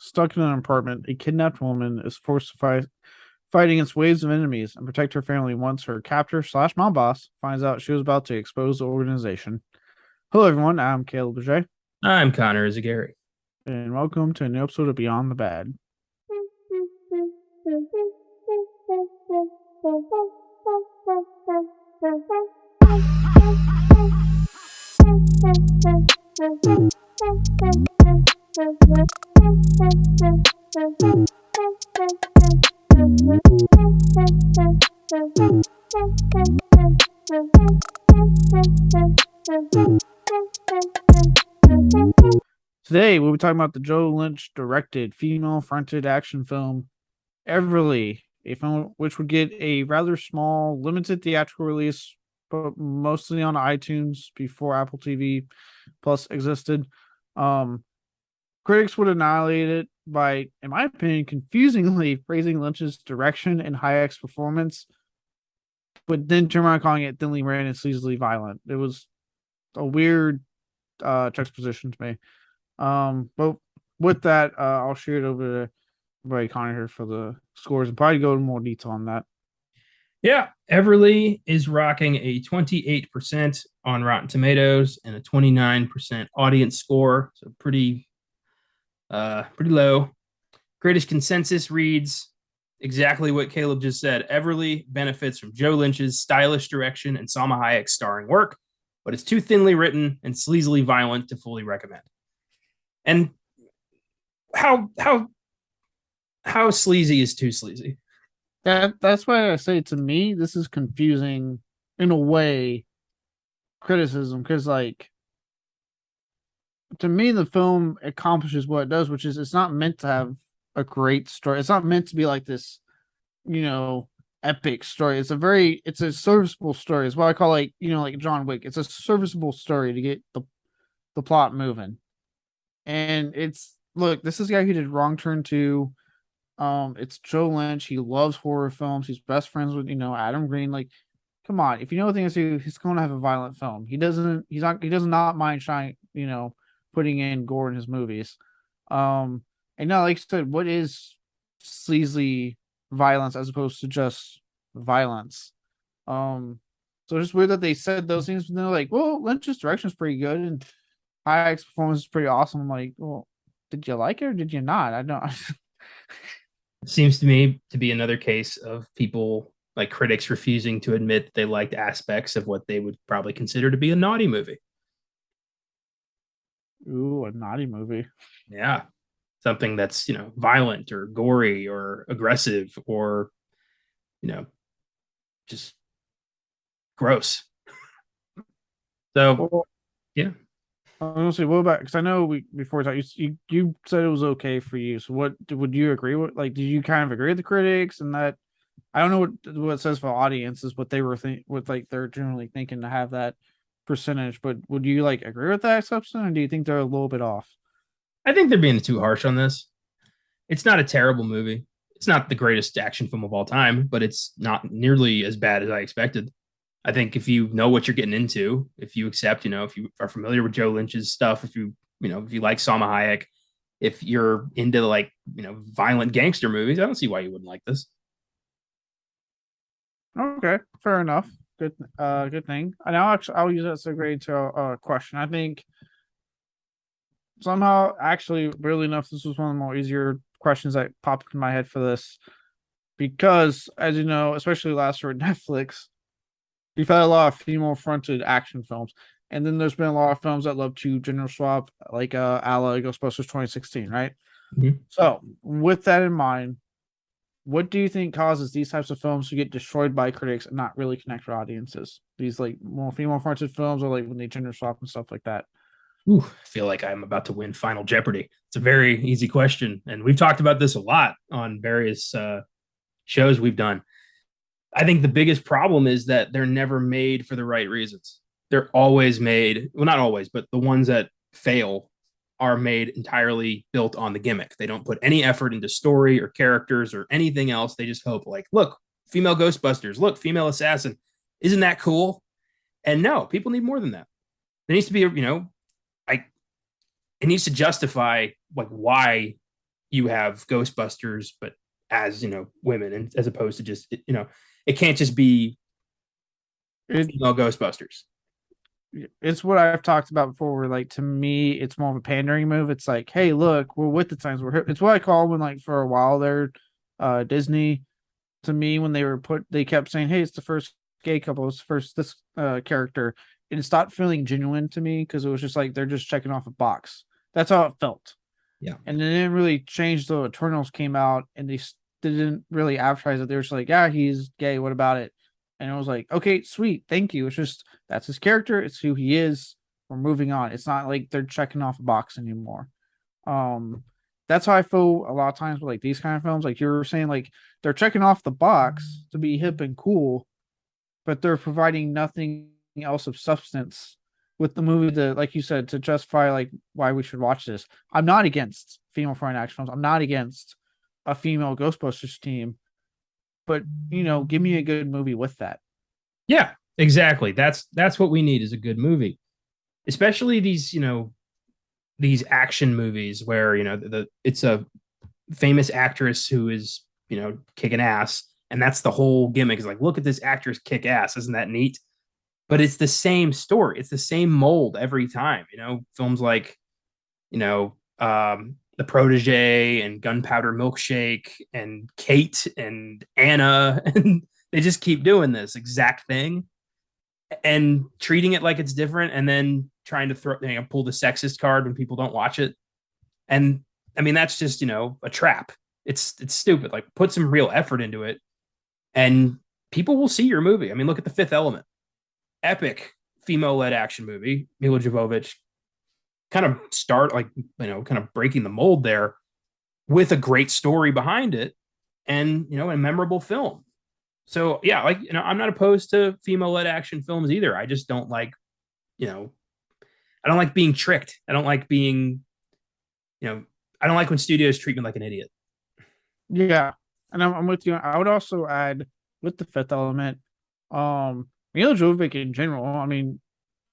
Stuck in an apartment, a kidnapped woman is forced to fight against waves of enemies and protect her family once her captor slash mob boss finds out she was about to expose the organization. Hello, everyone. I'm Caleb J, I'm Connor Eyzaguirre. and welcome to a new episode of Beyond the Bad. Today, we'll be talking about the Joe Lynch directed female fronted action film Everly, a film which would get a rather small, limited theatrical release, but mostly on iTunes before Apple TV Plus existed. Um, Critics would annihilate it by, in my opinion, confusingly praising Lynch's direction and Hayek's performance, but then turn around calling it thinly ran and sleazily violent. It was a weird juxtaposition to me. But with that, I'll share it over to Ray Connor here for the scores and probably go into more detail on that. Yeah, Everly is rocking a 28% on Rotten Tomatoes and a 29% audience score. So pretty low. Greatest consensus reads exactly what Caleb just said. Everly benefits from Joe Lynch's stylish direction and Salma Hayek's starring work, but it's too thinly written and sleazily violent to fully recommend. And how sleazy is too sleazy? That's why I say, to me, this is confusing in a way criticism, because like, to me the film accomplishes what it does, which is it's not meant to have a great story. It's not meant to be like this, you know, epic story. It's a serviceable story. It's what I call, like, like John Wick. It's a serviceable story to get the plot moving. And it's, look, this is the guy who did Wrong Turn 2. It's Joe Lynch. He loves horror films. He's best friends with, Adam Green. Like, come on, if you know the thing is, he's going to have a violent film. He does not mind shying, putting in gore in his movies. And now, like I said, what is sleazy violence as opposed to just violence? So it's just weird that they said those things, but they're like, well, Lynch's direction is pretty good and Hayek's performance is pretty awesome. I'm like, well, did you like it or did you not? I don't. Seems to me to be another case of people like critics refusing to admit that they liked aspects of what they would probably consider to be a naughty movie. Ooh, a naughty movie. Yeah. Something that's, violent or gory or aggressive or, you know, just gross. So, Well, yeah. I was gonna say, what about? Because I know we before we talked, you said it was okay for you. So what would you agree with? Like, did you kind of agree with the critics and that? I don't know what it says for audiences, what they were what like they're generally thinking to have that percentage. But would you like agree with that assumption, or do you think they're a little bit off? I think they're being too harsh on this. It's not a terrible movie. It's not the greatest action film of all time, but it's not nearly as bad as I expected. I think if you know what you're getting into, if you accept, if you are familiar with Joe Lynch's stuff, if you like Salma Hayek, if you're into like, violent gangster movies, I don't see why you wouldn't like this. Okay, fair enough. Good thing. And I'll use that as a grade to a question. I think somehow, actually, weirdly enough, this was one of the more easier questions that popped in my head for this, because, as you know, especially last year at Netflix, you've had a lot of female fronted action films. And then there's been a lot of films that love to gender swap, like a la Ghostbusters 2016, right? Mhm. So, with that in mind, what do you think causes these types of films to get destroyed by critics and not really connect with audiences? These like more female fronted films, or like when they gender swap and stuff like that. Ooh, I feel like I'm about to win Final Jeopardy. It's a very easy question, and we've talked about this a lot on various shows we've done. I think the biggest problem is that they're never made for the right reasons. They're always made, well, not always, but the ones that fail are made entirely built on the gimmick. They don't put any effort into story or characters or anything else. They just hope, like, look, female Ghostbusters, look, female assassin. Isn't that cool? And no, people need more than that. There needs to be, like, it needs to justify like why you have Ghostbusters, but as women, and as opposed to just it can't just be It female Ghostbusters. it's what I've talked about before. Where like to me, it's more of a pandering move. It's like, hey, look, we're with the times. We're It's what I call when like for a while there, Disney to me when they kept saying, hey, it's the first gay couple, it's the first this character, and it stopped feeling genuine to me because it was just like they're just checking off a box. That's how it felt. Yeah. And it didn't really change till Eternals came out, and they didn't really advertise it. They were just like, yeah, he's gay. What about it? And it was like, okay, sweet, thank you. It's just that's his character. It's who he is. We're moving on. It's not like they're checking off a box anymore. Um, that's how I feel a lot of times with like these kind of films. Like you were saying, like they're checking off the box to be hip and cool, but they're providing nothing else of substance with the movie to, like you said, to justify like why we should watch this. I'm not against female foreign action films. I'm not against a female Ghostbusters team, but give me a good movie with that. Yeah, exactly. That's what we need is a good movie, especially these action movies where it's a famous actress who is kicking ass, and that's the whole gimmick. Is like, look at this actress kick ass. Isn't that neat? But it's the same story. It's the same mold every time. Films like The Protege and Gunpowder Milkshake and Kate and Anna, and they just keep doing this exact thing and treating it like it's different, and then trying to pull the sexist card when people don't watch it. And I mean, that's just a trap. It's stupid. Like, put some real effort into it, and people will see your movie. I mean, look at The Fifth Element, epic female-led action movie. Mila Jovovich kind of kind of breaking the mold there with a great story behind it, and a memorable film. So yeah, like I'm not opposed to female-led action films either. I just don't like, I don't like being tricked. I don't like being, I don't like when studios treat me like an idiot. Yeah, and I'm with you. I would also add with The Fifth Element, Mila Jovovich in general. I mean,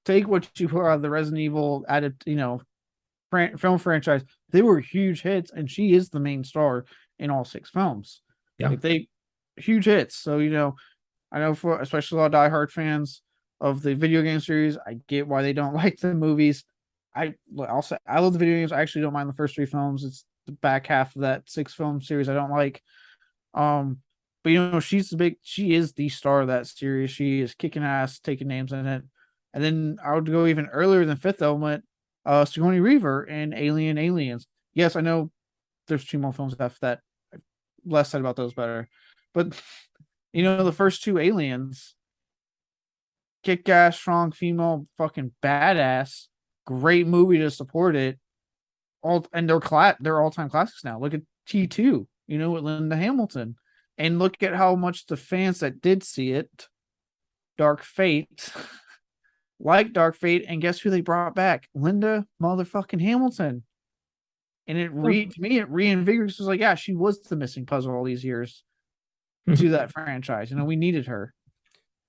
take what you put out of the Resident Evil added, film franchise. They were huge hits, and she is the main star in all 6 films. Yeah. Like they huge hits. So I know for especially a lot of diehard fans of the video game series, I get why they don't like the movies. I love the video games. I actually don't mind the first 3 films. It's the back half of that 6-film series I don't like. But she is the star of that series. She is kicking ass, taking names in it. And then I would go even earlier than Fifth Element, Sigourney Weaver and Aliens. Yes, I know there's 2 more films after that. Less said about those better. But the first 2 Aliens, kick ass, strong female, fucking badass, great movie to support it. They're all-time classics now. Look at T2, with Linda Hamilton. And look at how much the fans that did see it, Dark Fate, like Dark Fate, and guess who they brought back? Linda motherfucking Hamilton. And to me, it reinvigorates. Was like, yeah, she was the missing puzzle all these years to that franchise. We needed her.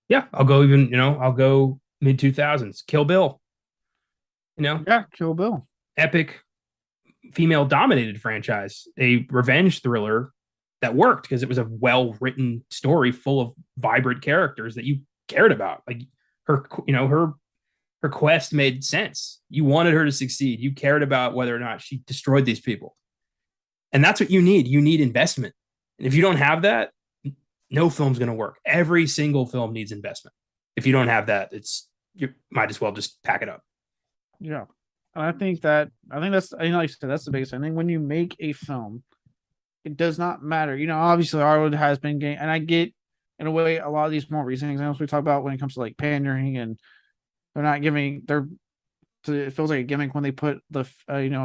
Yeah, I'll go mid 2000s. Kill Bill. Yeah, Kill Bill. Epic female dominated franchise, a revenge thriller that worked because it was a well-written story full of vibrant characters that you cared about. Like her quest made sense. You wanted her to succeed. You cared about whether or not she destroyed these people. And that's what you need. You need investment. And if you don't have that, no film's going to work. Every single film needs investment. If you don't have that, you might as well just pack it up. Yeah. And I think that's, like you said, that's the biggest thing. I think when you make a film, it does not matter. Obviously Hollywood has been getting, and I get in a way a lot of these more recent examples we talk about when it comes to like pandering, and they're not giving it feels like a gimmick when they put the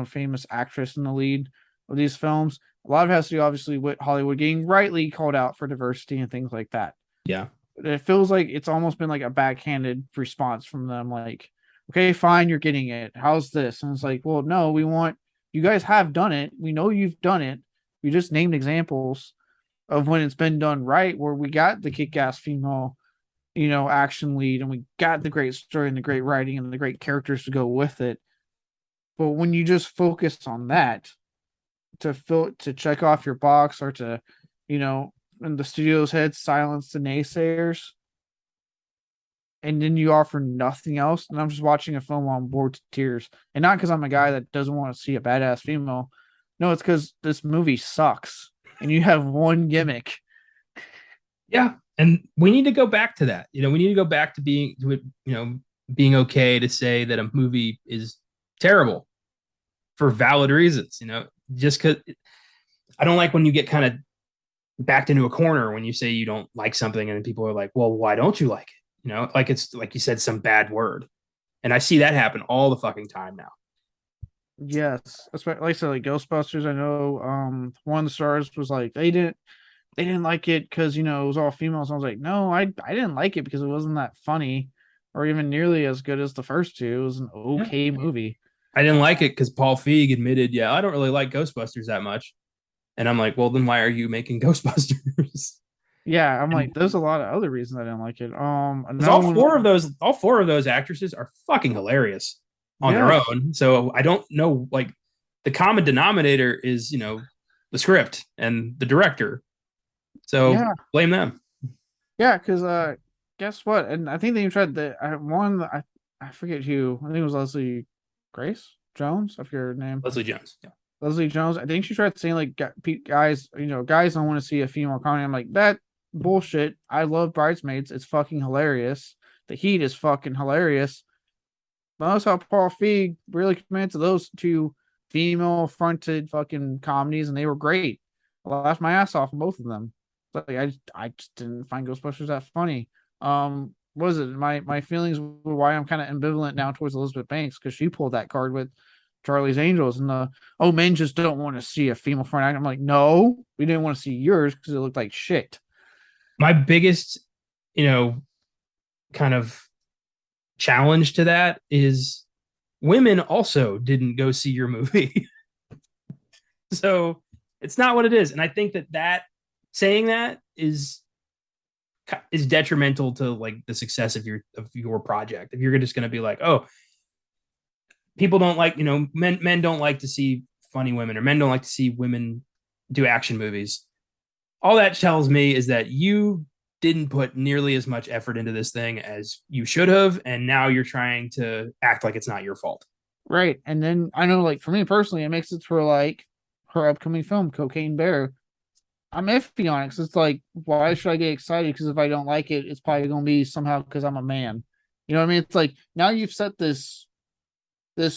famous actress in the lead of these films. A lot of it has to do obviously with Hollywood getting rightly called out for diversity and things like that. Yeah. But it feels like it's almost been like a backhanded response from them, like, okay, fine, you're getting it. How's this? And it's like, well, no, you guys have done it. We know you've done it. We just named examples of when it's been done right, where we got the kick-ass female, action lead, and we got the great story and the great writing and the great characters to go with it. But when you just focus on that, to check off your box, or to, you know, in the studio's head, silence the naysayers, and then you offer nothing else. And I'm just watching a film on bored to tears, and not because I'm a guy that doesn't want to see a badass female. No, it's because this movie sucks, and you have one gimmick. Yeah, and we need to go back to that. We need to go back to being to it, being okay to say that a movie is terrible for valid reasons. Just because I don't like when you get kind of backed into a corner when you say you don't like something, and then people are like, "Well, why don't you like it?" Like it's like you said some bad word, and I see that happen all the fucking time now. Yes, especially like I said, like Ghostbusters. I know one of the stars was like they didn't like it because it was all females. I was like, no, I didn't like it because it wasn't that funny or even nearly as good as the first two. It was an Yeah. okay movie. I didn't like it because Paul Feig admitted, yeah, I don't really like Ghostbusters that much. And I'm like, well, then why are you making Ghostbusters? Yeah, I'm like, there's a lot of other reasons I didn't like it. Because Another one, all four of those actresses are fucking hilarious on their yes, own. So I don't know, like the common denominator is, the script and the director. So yeah, blame them. yeah, because guess what? And I think they even tried the one. I forget who. I think it was Leslie Grace Jones. I forget her name. Leslie Jones. Yeah. Leslie Jones. I think she tried saying like, guys, guys don't want to see a female comedy. I'm like, that bullshit. I love Bridesmaids. It's fucking hilarious. The Heat is fucking hilarious. But notice how Paul Feig really committed to those two female fronted fucking comedies, and they were great. I laughed my ass off in both of them. Like I just didn't find Ghostbusters that funny. What is it? My feelings were why I'm kind of ambivalent now towards Elizabeth Banks, because she pulled that card with Charlie's Angels, and men just don't want to see a female front act. I'm like, no, we didn't want to see yours because it looked like shit. My biggest, kind of challenge to that is women also didn't go see your movie. So it's not what it is. And I think that saying that is detrimental to like the success of your project. If you're just going to be like, oh, people don't like, men don't like to see funny women, or men don't like to see women do action movies. All that tells me is that you didn't put nearly as much effort into this thing as you should have, and now you're trying to act like it's not your fault. Right. And then I know, like, for me personally, it makes it for like her upcoming film, Cocaine Bear. I'm iffy on it because it's like, why should I get excited? Because if I don't like it, it's probably going to be somehow because I'm a man. You know what I mean? It's like, now you've set this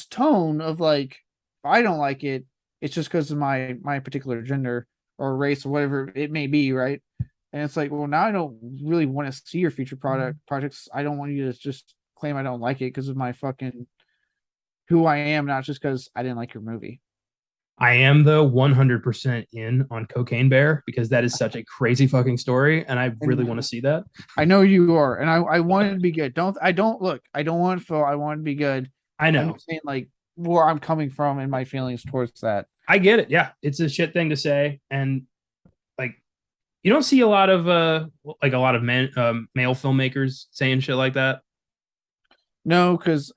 tone of like, if I don't like it, it's just because of my particular gender or race or whatever it may be, right? And it's like, well, now I don't really want to see your future projects. I don't want you to just claim I don't like it because of my fucking who I am, not just because I didn't like your movie. I am though 100% in on Cocaine Bear because that is such a crazy fucking story, and I really want to see that. I know you are, and I want it to be good. I don't look. I don't want to feel. I want it to be good. I know. I'm just saying like where I'm coming from and my feelings towards that. I get it. Yeah, it's a shit thing to say, and like you don't see a lot of men, male filmmakers saying shit like that. No, because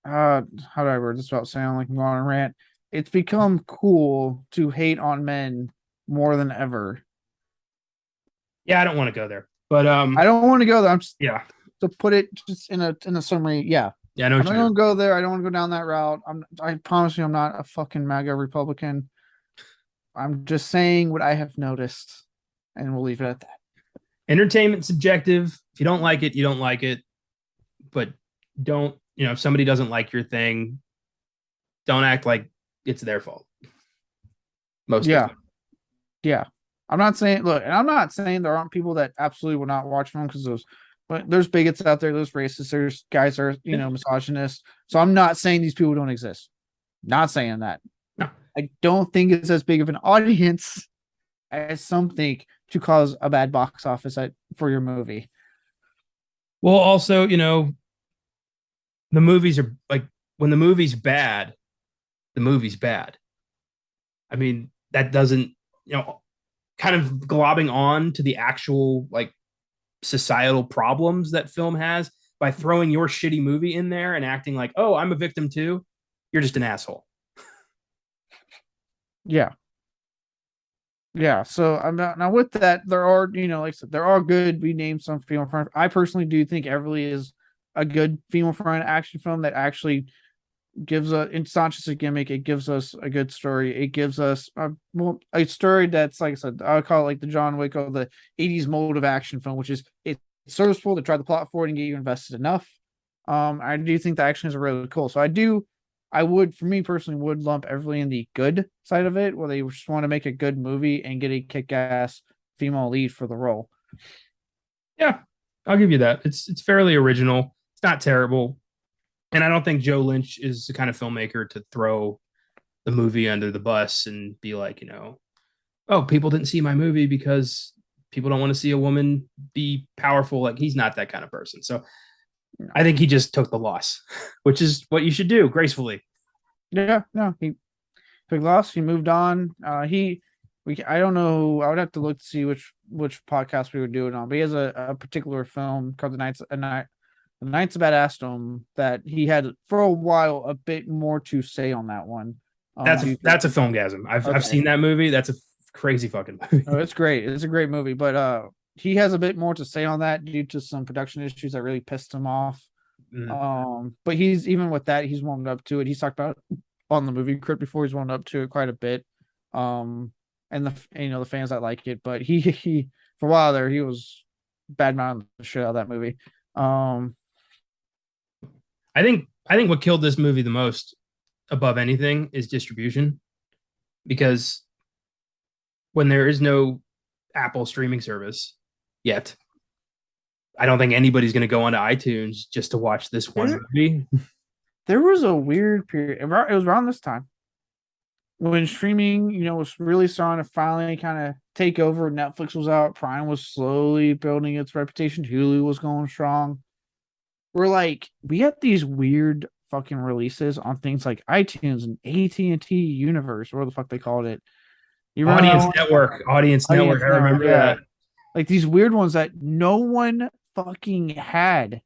how do I word this without sounding like I'm going on a rant? It's become cool to hate on men more than ever. Yeah, I don't want to go there, but I don't want to go there. I'm just yeah, to put it just in a summary. Yeah, I know. I'm not gonna go there. I don't want to go down that route. I promise you, I'm not a fucking MAGA Republican. I'm just saying what I have noticed, and we'll leave it at that. Entertainment subjective. If you don't like it, you don't like it. But don't, if somebody doesn't like your thing, don't act like it's their fault. Most yeah. Yeah. I'm not saying, look, and I'm not saying there aren't people that absolutely will not watch them because there's bigots out there, there's racists, there's guys that are, misogynists. So I'm not saying these people don't exist. Not saying that. No. I don't think it's as big of an audience as some think to cause a bad box office for your movie. Well, also, the movies are like, when the movie's bad, the movie's bad. I mean, that doesn't, kind of globbing on to the actual like societal problems that film has by throwing your shitty movie in there and acting like, oh, I'm a victim too. You're just an asshole. Yeah. Yeah. So I'm not now with that. There are, like I said, there are good. We named some female front. I personally do think Everly is a good female front action film that actually gives us, it's not just a gimmick, it gives us a good story. It gives us a story that's, like I said, I would call it like the John Wick of the 80s mold of action film, which is it's serviceable to drive the plot forward and get you invested enough. I do think the action is really cool. So I would, for me personally, would lump Everly in the good side of it, where they just want to make a good movie and get a kick-ass female lead for the role. Yeah, I'll give you that. It's fairly original. It's not terrible. And I don't think Joe Lynch is the kind of filmmaker to throw the movie under the bus and be like, oh, people didn't see my movie because people don't want to see a woman be powerful. Like, he's not that kind of person. So I think he just took the loss, which is what you should do gracefully. Yeah, no, he took loss. He moved on. I don't know. I would have to look to see which podcast we were doing on, but he has a particular film called The Knights of Badassdom that he had for a while a bit more to say on that one. That's a filmgasm. I've seen that movie. That's a crazy fucking movie. Oh, it's great. It's a great movie, but he has a bit more to say on that due to some production issues that really pissed him off. But he's, even with that, he's warmed up to it. He's talked about it on the movie crit before. He's warmed up to it quite a bit. And the fans that like it, but he for a while there he was bad mouthing the shit out of that movie. I think what killed this movie the most above anything is distribution, because when there is no Apple streaming service yet, I don't think anybody's going to go onto iTunes just to watch this one movie. There was a weird period. It was around this time when streaming, was really starting to finally kind of take over. Netflix was out. Prime was slowly building its reputation. Hulu was going strong. We had these weird fucking releases on things like iTunes and AT&T Universe, or what the fuck they called it. Audience Network. I remember that. Like these weird ones that no one fucking had.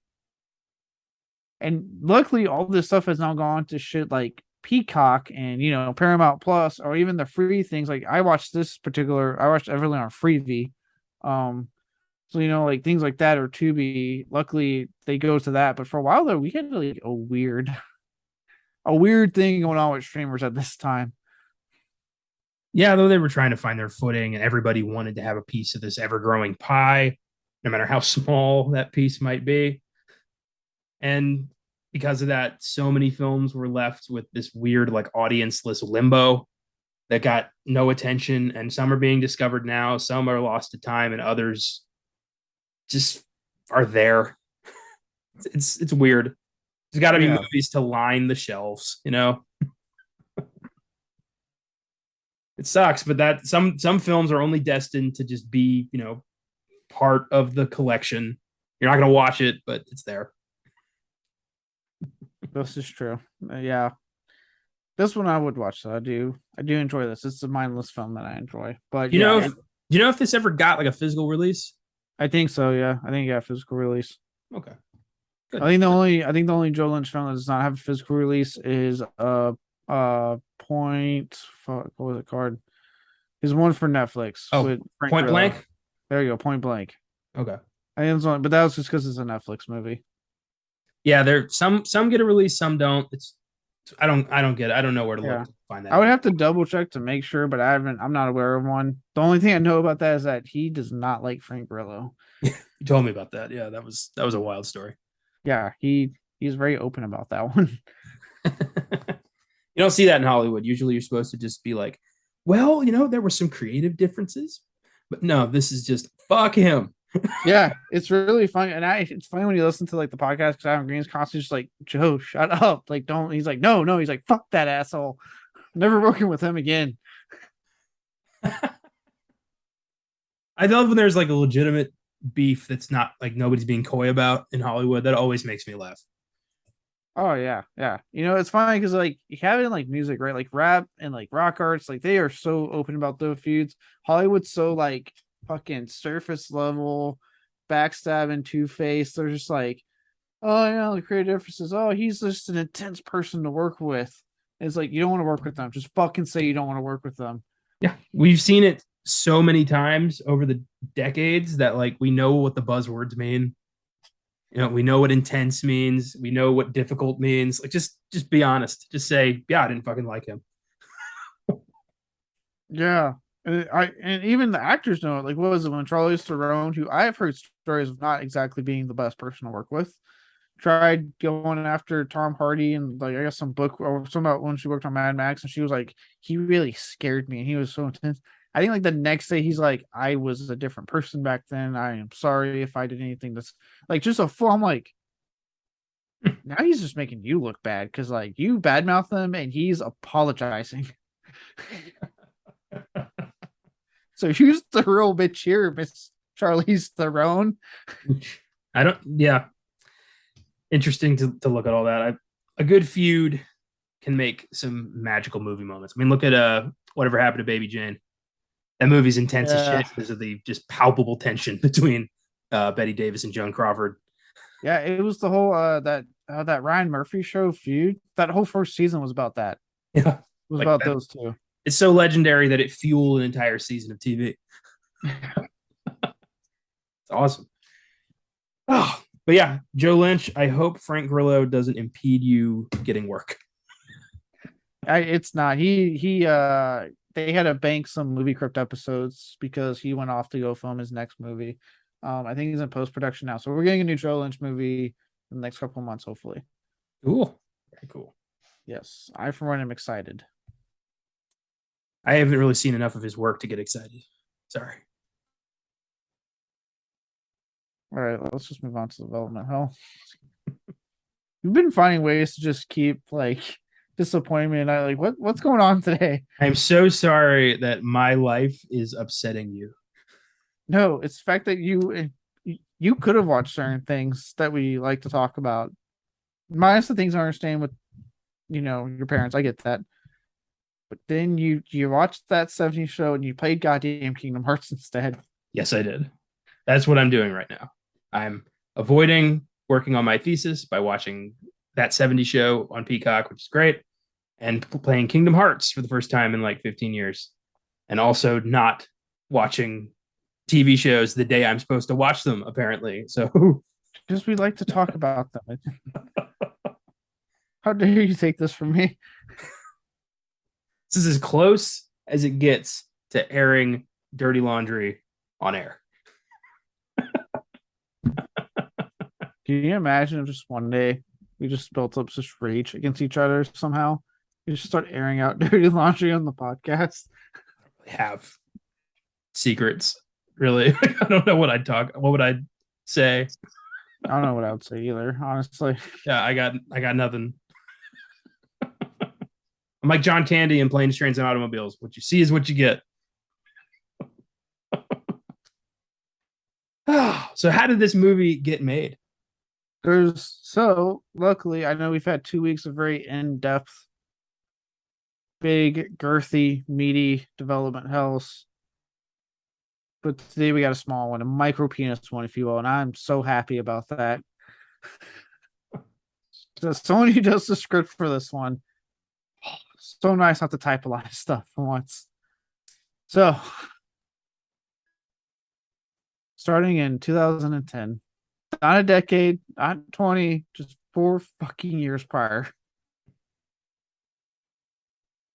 And luckily, all this stuff has now gone to shit like Peacock and, Paramount Plus, or even the free things. Like I watched Everly on Freevee. So, like things like that, or Tubi, luckily they go to that. But for a while though, we had like a weird thing going on with streamers at this time. Yeah, though they were trying to find their footing and everybody wanted to have a piece of this ever-growing pie, no matter how small that piece might be. And because of that, so many films were left with this weird, like, audienceless limbo that got no attention. And some are being discovered now, some are lost to time, and others just are there. It's weird. There's got to be movies to line the shelves, It sucks, but that some films are only destined to just be, part of the collection. You're not going to watch it, but it's there. This is true. Yeah. This one I would watch, so I do enjoy this. It's a mindless film that I enjoy. But do you know if this ever got like a physical release? I think so, yeah. I think physical release. Okay. Good. I think the only Joe Lynch film that does not have a physical release is Point. Fuck, what was it called? There's one for Netflix. With Point Blank. There you go, Point Blank. Okay. I think it's only, but that was just because it's a Netflix movie. Yeah, there some get a release, some don't. I don't get it. I don't know where to look to find that. I would have to double check to make sure, but I'm not aware of one. The only thing I know about that is that he does not like Frank Grillo. You told me about that. Yeah, that was a wild story. Yeah, he's very open about that one. You don't see that in Hollywood. Usually you're supposed to just be like, well, there were some creative differences. But no, this is just fuck him. Yeah, it's really funny. And it's funny when you listen to like the podcast, because Adam Green's constantly just like, Joe, shut up. Like, don't. He's like, no. He's like, fuck that asshole. Never working with him again. I love when there's like a legitimate beef that's not like nobody's being coy about in Hollywood. That always makes me laugh. Oh yeah. It's funny because like you have it in like music, right? Like rap and like rock arts, like they are so open about those feuds. Hollywood's so like fucking surface level, backstabbing, two-faced. They're just like, oh, the creative differences. Oh, he's just an intense person to work with. It's like you don't want to work with them. Just fucking say you don't want to work with them. Yeah, we've seen it so many times over the decades that like we know what the buzzwords mean. We know what intense means. We know what difficult means. Like just be honest. Just say, yeah, I didn't fucking like him. Yeah. And even the actors know it. Like, what was it when Charlize Theron, who I have heard stories of not exactly being the best person to work with, tried going after Tom Hardy and like I guess some book or something about when she worked on Mad Max, and she was like, he really scared me and he was so intense. I think like the next day he's like, I was a different person back then. I am sorry if I did anything that's like just a full. I'm like, now he's just making you look bad because like you badmouth him and he's apologizing. So who's the real bitch here, Miss Charlize Theron? I don't. Yeah, interesting to look at all that. A good feud can make some magical movie moments. I mean, look at Whatever Happened to Baby Jane. That movie's intense as shit because of the just palpable tension between Betty Davis and Joan Crawford. Yeah, it was the whole that Ryan Murphy show feud. That whole first season was about that. Yeah, It was like about that. those two. It's so legendary that it fueled an entire season of TV. It's awesome. Oh, but yeah, Joe Lynch. I hope Frank Grillo doesn't impede you getting work. It's not. They had to bank some movie crypt episodes because he went off to go film his next movie. I think he's in post production now, so we're getting a new Joe Lynch movie in the next couple of months, hopefully. Cool, very cool. Yes, I for one am excited. I haven't really seen enough of his work to get excited. Sorry. All right, let's just move on to development hell. You've been finding ways to just keep like disappointing me, and I like what's going on today? I'm so sorry that my life is upsetting you. No, it's the fact that you could have watched certain things that we like to talk about. Minus the things I understand with your parents. I get that. But then you watched that 70s show and you played goddamn Kingdom Hearts instead. Yes, I did. That's what I'm doing right now. I'm avoiding working on my thesis by watching that 70s show on Peacock, which is great, and playing Kingdom Hearts for the first time in like 15 years. And also not watching TV shows the day I'm supposed to watch them, apparently. So Because we like to talk about them. How dare you take this from me? this is as close as it gets to airing dirty laundry on air. Can you imagine if just one day we just built up such rage against each other somehow? You just start airing out dirty laundry on the podcast. Have secrets, really. I don't know what would I say? I don't know what I would say either, honestly. Yeah, I got nothing. I'm like John Candy in Planes, Trains, and Automobiles. What you see is what you get. So how did this movie get made? Luckily, I know we've had 2 weeks of very in-depth, big, girthy, meaty development hells. But today we got a small one, a micro penis one, if you will, and I'm so happy about that. So someone who does the script for this one, so nice not to type a lot of stuff for once. So, starting in 2010, not a decade, not 20, just 4 fucking years prior,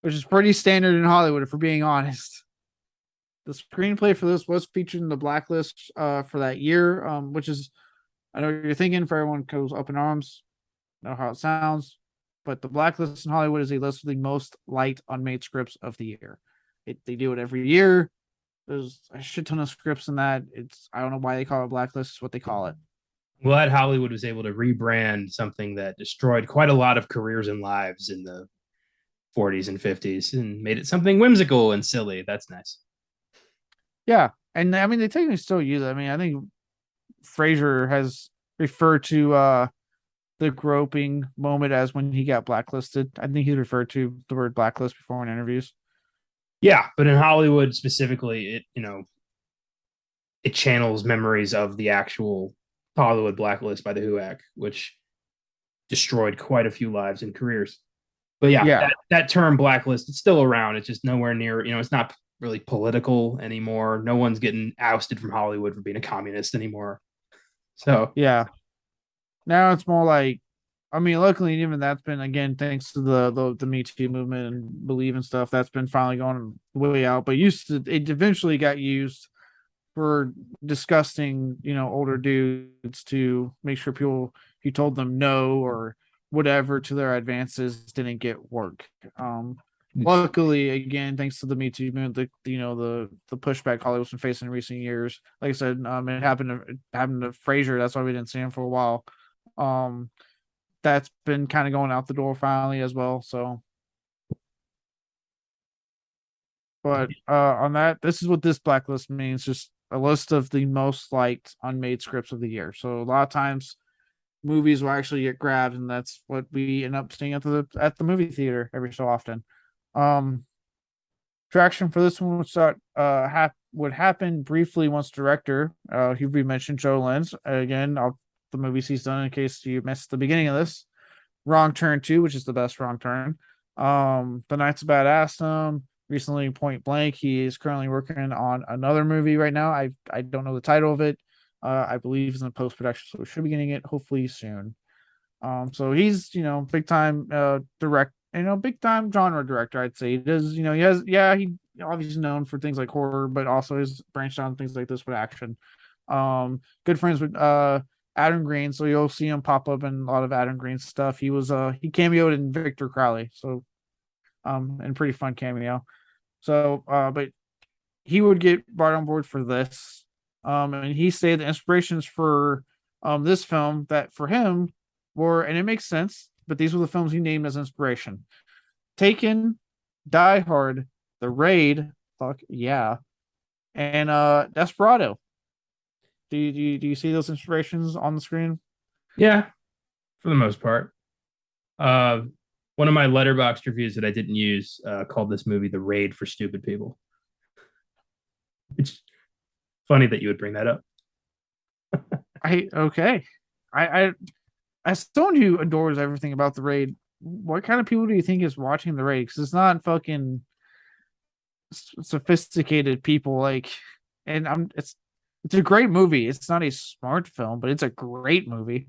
which is pretty standard in Hollywood, if we're being honest. The screenplay for this was featured in the blacklist for that year, which is, I know you're thinking, for everyone goes up in arms, know how it sounds, but the blacklist in Hollywood is a list of the most liked unmade scripts of the year. They do it every year. There's a shit ton of scripts in that. I don't know why they call it blacklist. It's what they call it. Glad Hollywood was able to rebrand something that destroyed quite a lot of careers and lives in the 40s and 50s and made it something whimsical and silly. That's nice. Yeah, and I mean they technically still use it. I mean, I think Fraser has referred to the groping moment as when he got blacklisted. I think he's referred to the word blacklist before in interviews. Yeah, but in Hollywood specifically, it channels memories of the actual Hollywood blacklist by the HUAC, which destroyed quite a few lives and careers. But yeah, Yeah, that term blacklist, it's still around. It's just nowhere near, it's not really political anymore. No one's getting ousted from Hollywood for being a communist anymore. So yeah. Now it's more like, I mean, luckily, even that's been again thanks to the Me Too movement and Believe and stuff. That's been finally going way out. But used to, it eventually got used for disgusting, older dudes to make sure people, if you told them no or whatever to their advances, didn't get work. Luckily, again, thanks to the Me Too movement, the pushback Hollywood's been facing in recent years. Like I said, it happened to Frazier. That's why we didn't see him for a while. Um, that's been kind of going out the door finally as well. So, but on that, this is what this blacklist means: just a list of the most liked unmade scripts of the year. So a lot of times movies will actually get grabbed, and that's what we end up seeing at the movie theater every so often. Um, Traction for this one would happen briefly once director. He mentioned Joe Lens again. The movies he's done in case you missed the beginning of this. Wrong Turn 2, which is the best Wrong Turn. The Knight's a Badass. Recently Point Blank. He is currently working on another movie right now. I don't know the title of it. I believe it's in post production, so we should be getting it hopefully soon. So he's big time big time genre director. I'd say he does. He has he obviously known for things like horror, but also has branched on things like this with action. Good friends with Adam Green, so you'll see him pop up in a lot of Adam Green stuff. He cameoed in Victor Crowley, so and pretty fun cameo. So but he would get brought on board for this. And he said the inspirations for this film that for him were, and it makes sense, but these were the films he named as inspiration: Taken, Die Hard, The Raid, fuck yeah, and Desperado. Do you see those inspirations on the screen? yeah, for the most part. Uh, One of my letterbox reviews that I didn't use called this movie "The Raid for Stupid People." It's funny that you would bring that up. Okay. I as someone who adores everything about the raid, what kind of people do you think is watching the raid? Because it's not fucking sophisticated people like, and it's a great movie. It's not a smart film, but it's a great movie.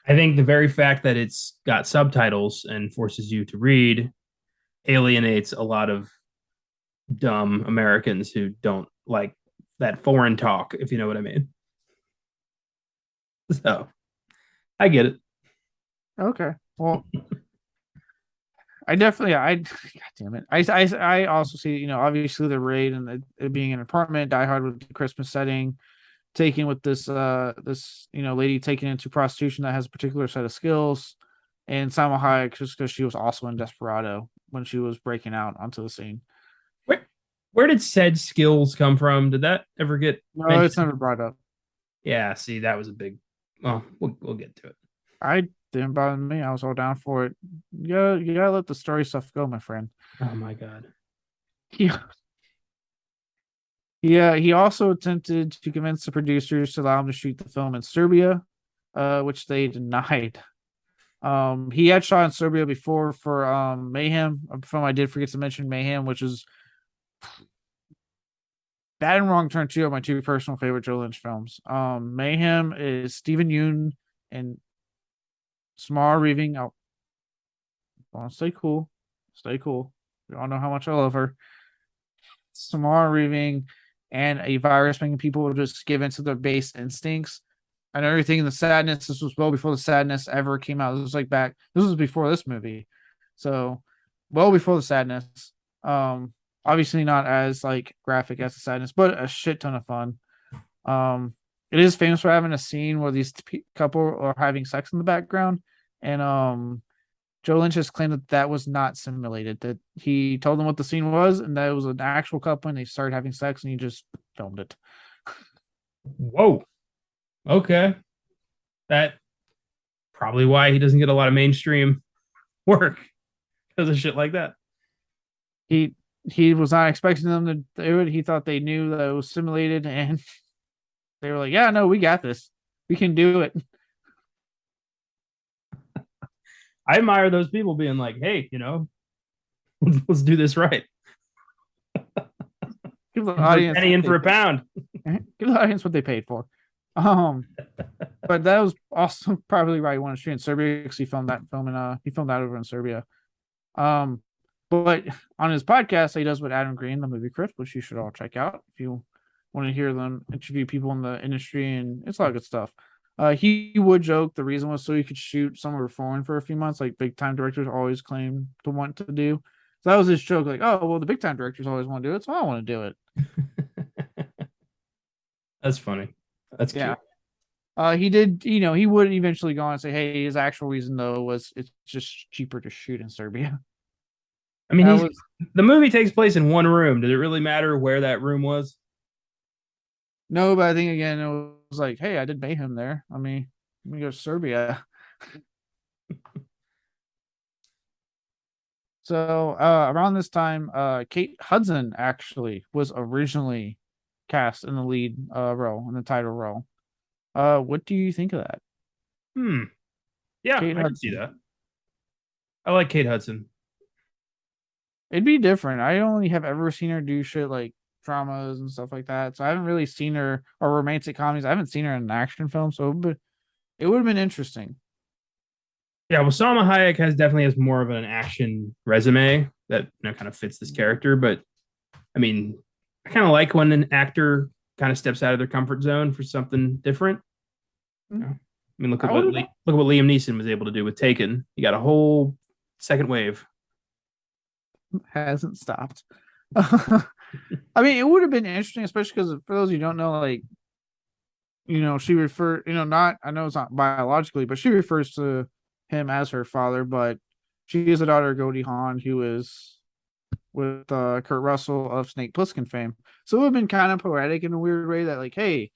I think the very fact that it's got subtitles and forces you to read alienates a lot of dumb Americans who don't like that foreign talk, if you know what I mean. So I get it. Okay. Well, I definitely, God damn it. I also see, obviously the raid and it being an apartment, Die Hard with the Christmas setting, taken with this lady taken into prostitution that has a particular set of skills, and Salma Hayek just because she was also in Desperado when she was breaking out onto the scene. Where, where did said skills come from? Did that ever get No, mentioned? it's never brought up. Yeah, see, that was a big. Well, we'll get to it. I didn't bother me. I was all down for it. You gotta let the story stuff go, my friend. Oh my god. Yeah. Yeah, he also attempted to convince the producers to allow him to shoot the film in Serbia, which they denied. He had shot in Serbia before for Mayhem, a film I did forget to mention, Mayhem, which is Bad and Wrong Turn 2 are my two personal favorite Joe Lynch films. Mayhem is Stephen Yeun and Samara Weaving. I want to stay cool. Stay cool. We all know how much I love her. Samara Weaving and a virus making people just give into their base instincts and everything in the sadness. This was well before the sadness ever came out. This was before this movie. So well before the sadness. Obviously not as like graphic as the sadness, but a shit ton of fun. It is famous for having a scene where these couple are having sex in the background, and Joe Lynch has claimed that was not simulated. That he told them what the scene was, and that it was an actual couple, and they started having sex, and he just filmed it. Whoa. Okay. That probably why he doesn't get a lot of mainstream work because of shit like that. He was not expecting them to do it. He thought they knew that it was simulated, and they were like, "Yeah, no, we got this. We can do it." I admire those people being like, hey, let's do this right. Give the In for a audience penny, in for a pound. give the audience what they paid for. Um, but that was also probably why he wanted to shoot in Serbia because he filmed that film and he filmed that over in Serbia. Um, but on his podcast, he does with Adam Green, the movie Chris, which you should all check out if you want to hear them interview people in the industry, and it's a lot of good stuff. He would joke the reason was so he could shoot somewhere foreign for a few months, like big time directors always claim to want to do. So that was his joke, like, oh well, the big time directors always want to do it, so I want to do it. That's funny. That's Yeah. cute. He did, he would eventually go on and say, hey, his actual reason though was it's just cheaper to shoot in Serbia. I mean, That was the movie takes place in one room. Did it really matter where that room was? no, but I think again it was like, hey, I did Mayhem there. Let me go to Serbia. So around this time, Kate Hudson actually was originally cast in the lead role, in the title role. What do you think of that? Hmm. Yeah, Kate I can see Hudson. that. I like Kate Hudson. It'd be different. I only have ever seen her do shit like dramas and stuff like that. So I haven't really seen her or romantic comedies. I haven't seen her in an action film. So it would have been interesting. Yeah, well, Salma Hayek definitely has more of an action resume that kind of fits this character. But I mean, I kind of like when an actor kind of steps out of their comfort zone for something different. Hmm. I mean, look at I what would Liam Neeson was able to do with Taken. He got a whole second wave. hasn't stopped. I mean, it would have been interesting, especially because for those of you who don't know, like, she referred, not, I know it's not biologically, but she refers to him as her father, but she is a daughter of Goldie Hawn, who is with Kurt Russell of Snake Plissken fame. So it would have been kind of poetic in a weird way that, like, hey,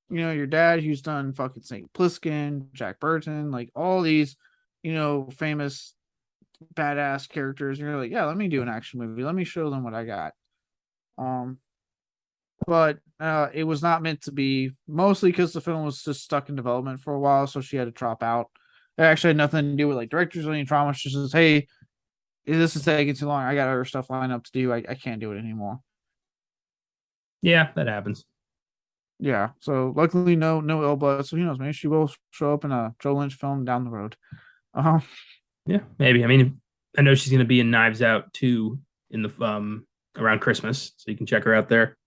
your dad who's done fucking Snake Plissken, Jack Burton, like all these, famous badass characters. And you're like, yeah, let me do an action movie. Let me show them what I got. But it was not meant to be, mostly because the film was just stuck in development for a while, so she had to drop out. It actually had nothing to do with like directors or any trauma. She just says, hey, this is taking too long. I got other stuff lined up to do. I can't do it anymore. Yeah, that happens. Yeah. So luckily, no ill blood. So who knows? Maybe she will show up in a Joe Lynch film down the road. Um, Yeah, maybe. I mean, I know she's going to be in Knives Out 2 in the around Christmas, so you can check her out there.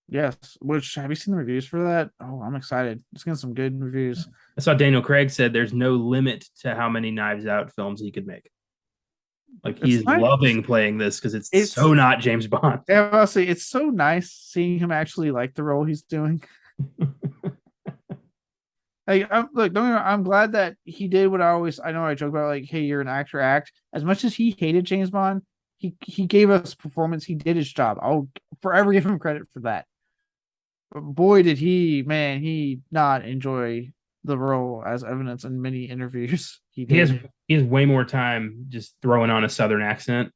yes. Which have you seen the reviews for that? Oh, I'm excited. It's getting some good reviews. I saw Daniel Craig said there's no limit to how many Knives Out films he could make. Like It's he's nice. loving playing this because it's It's so not James Bond. Yeah, I'll say it's so nice seeing him actually like the role he's doing. Like, look, don't get me wrong, I'm glad that he did what I know I joke about, like, hey, you're an actor, act. As much as he hated James Bond, he gave us performance. He did his job. I'll forever give him credit for that. But boy, did he not enjoy the role, as evidence in many interviews. He He has did. he has way more time just throwing on a Southern accent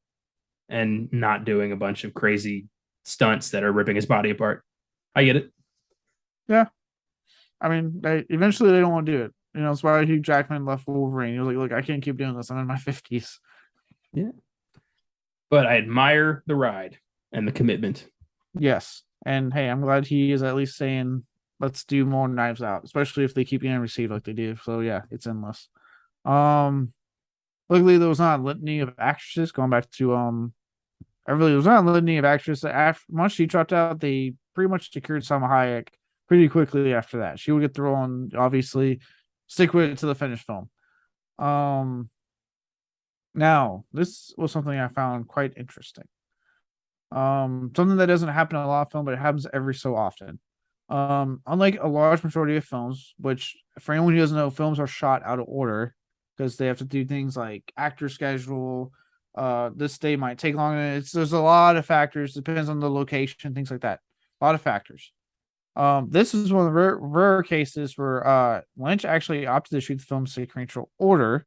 and not doing a bunch of crazy stunts that are ripping his body apart. I get it. Yeah. I mean, eventually they don't want to do it. That's why Hugh Jackman left Wolverine. He was like, look, I can't keep doing this. I'm in my 50s. Yeah. But I admire the ride and the commitment. Yes. And hey, I'm glad he is at least saying, let's do more Knives Out, especially if they keep getting received like they do. So yeah, it's endless. Luckily there was not a litany of actresses going back to I really was not a litany of actresses. After once she dropped out, they pretty much secured Salma Hayek pretty quickly after that. She would get the role and obviously stick with it to the finished film. Now this was something I found quite interesting. Something that doesn't happen in a lot of film, but it happens every so often. Unlike a large majority of films, which for anyone who doesn't know, films are shot out of order because they have to do things like actor schedule. This day might take longer. There's a lot of factors. Depends on the location, things like that. A lot of factors. This is one of the rare cases where Lynch actually opted to shoot the film sequential order.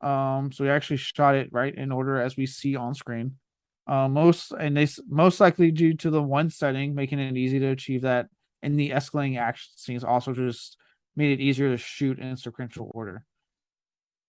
So he actually shot it right in order as we see on screen. Most likely due to the one setting, making it easy to achieve that, and the escalating action scenes also just made it easier to shoot in sequential order.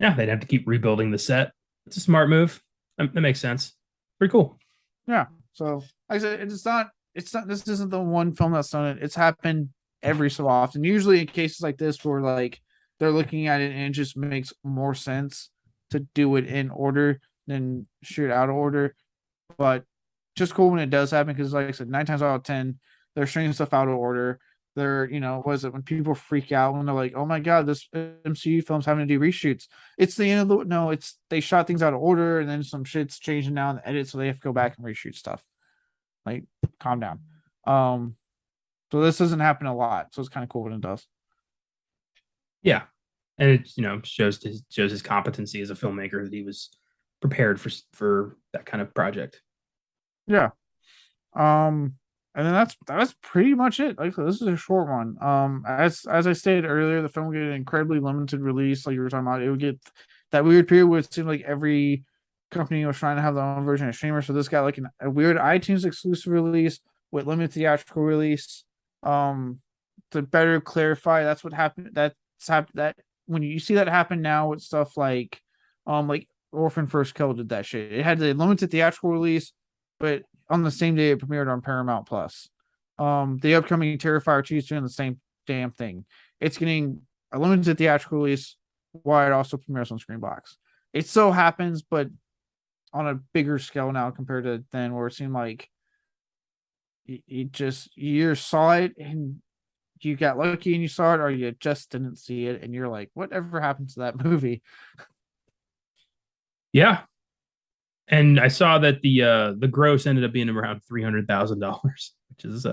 Yeah, they'd have to keep rebuilding the set. It's a smart move. That makes sense. Pretty cool. Yeah. So like I said, it's not. It's not. This isn't the one film that's done it. It's happened every so often. Usually in cases like this, where like they're looking at it and it just makes more sense to do it in order than shoot out of order. But just cool when it does happen because, like I said, 9 times out of 10, they're stringing stuff out of order. They're, what is it when people freak out when they're like, "Oh my god, this MCU film's having to do reshoots." It's the end of the no. It's they shot things out of order and then some shit's changing now in the edit, so they have to go back and reshoot stuff. Like, calm down. Um, so this doesn't happen a lot, so it's kind of cool when it does. Yeah, and it shows his competency as a filmmaker that he was prepared for that kind of project. Yeah. Um, and then that's pretty much it. Like this is a short one. As I stated earlier, the film would get an incredibly limited release. Like you were talking about, it would get that weird period where it seemed like every company was trying to have their own version of streamer. So this got like a weird iTunes exclusive release with limited theatrical release. Um, to better clarify, that's what happened. That when you see that happen now with stuff like Orphan First Kill did that shit. It had the limited theatrical release, but on the same day it premiered on Paramount Plus. The upcoming Terrifier 2 is doing the same damn thing. It's getting a limited theatrical release while it also premieres on Screenbox. It so happens, but on a bigger scale now compared to then, where it seemed like you saw it and you got lucky and you saw it, or you just didn't see it and you're like, whatever happened to that movie? Yeah, and I saw that the gross ended up being around $300,000, which is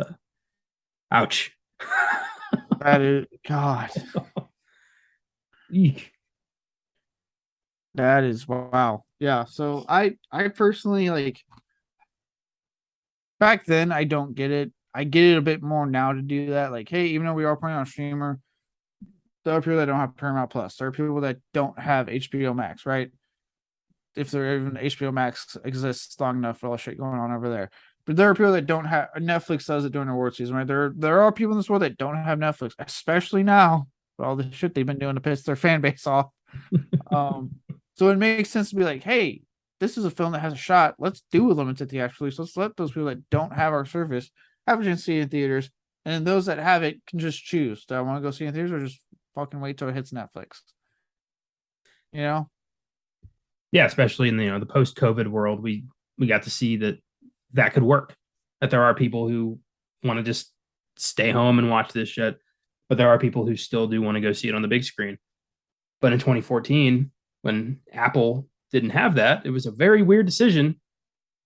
ouch. That is God. Eek. That is wow. Yeah. So I personally like back then I don't get it. I get it a bit more now to do that. Like, hey, even though we are playing on streamer, there are people that don't have Paramount Plus. There are people that don't have HBO Max, right? If there even HBO Max exists long enough for all the shit going on over there. But there are people that don't have Netflix does it during the award season, right? There are people in this world that don't have Netflix, especially now with all the shit they've been doing to piss their fan base off. Um, so it makes sense to be like, hey, this is a film that has a shot. Let's do a limited theatrical release. Let's let those people that don't have our service have a chance to see it in theaters. And then those that have it can just choose. Do I want to go see it in theaters or just fucking wait till it hits Netflix? You know? Yeah, especially in the post COVID world, we got to see that could work. That there are people who want to just stay home and watch this shit, but there are people who still do want to go see it on the big screen. But in 2014, when Apple didn't have that, it was a very weird decision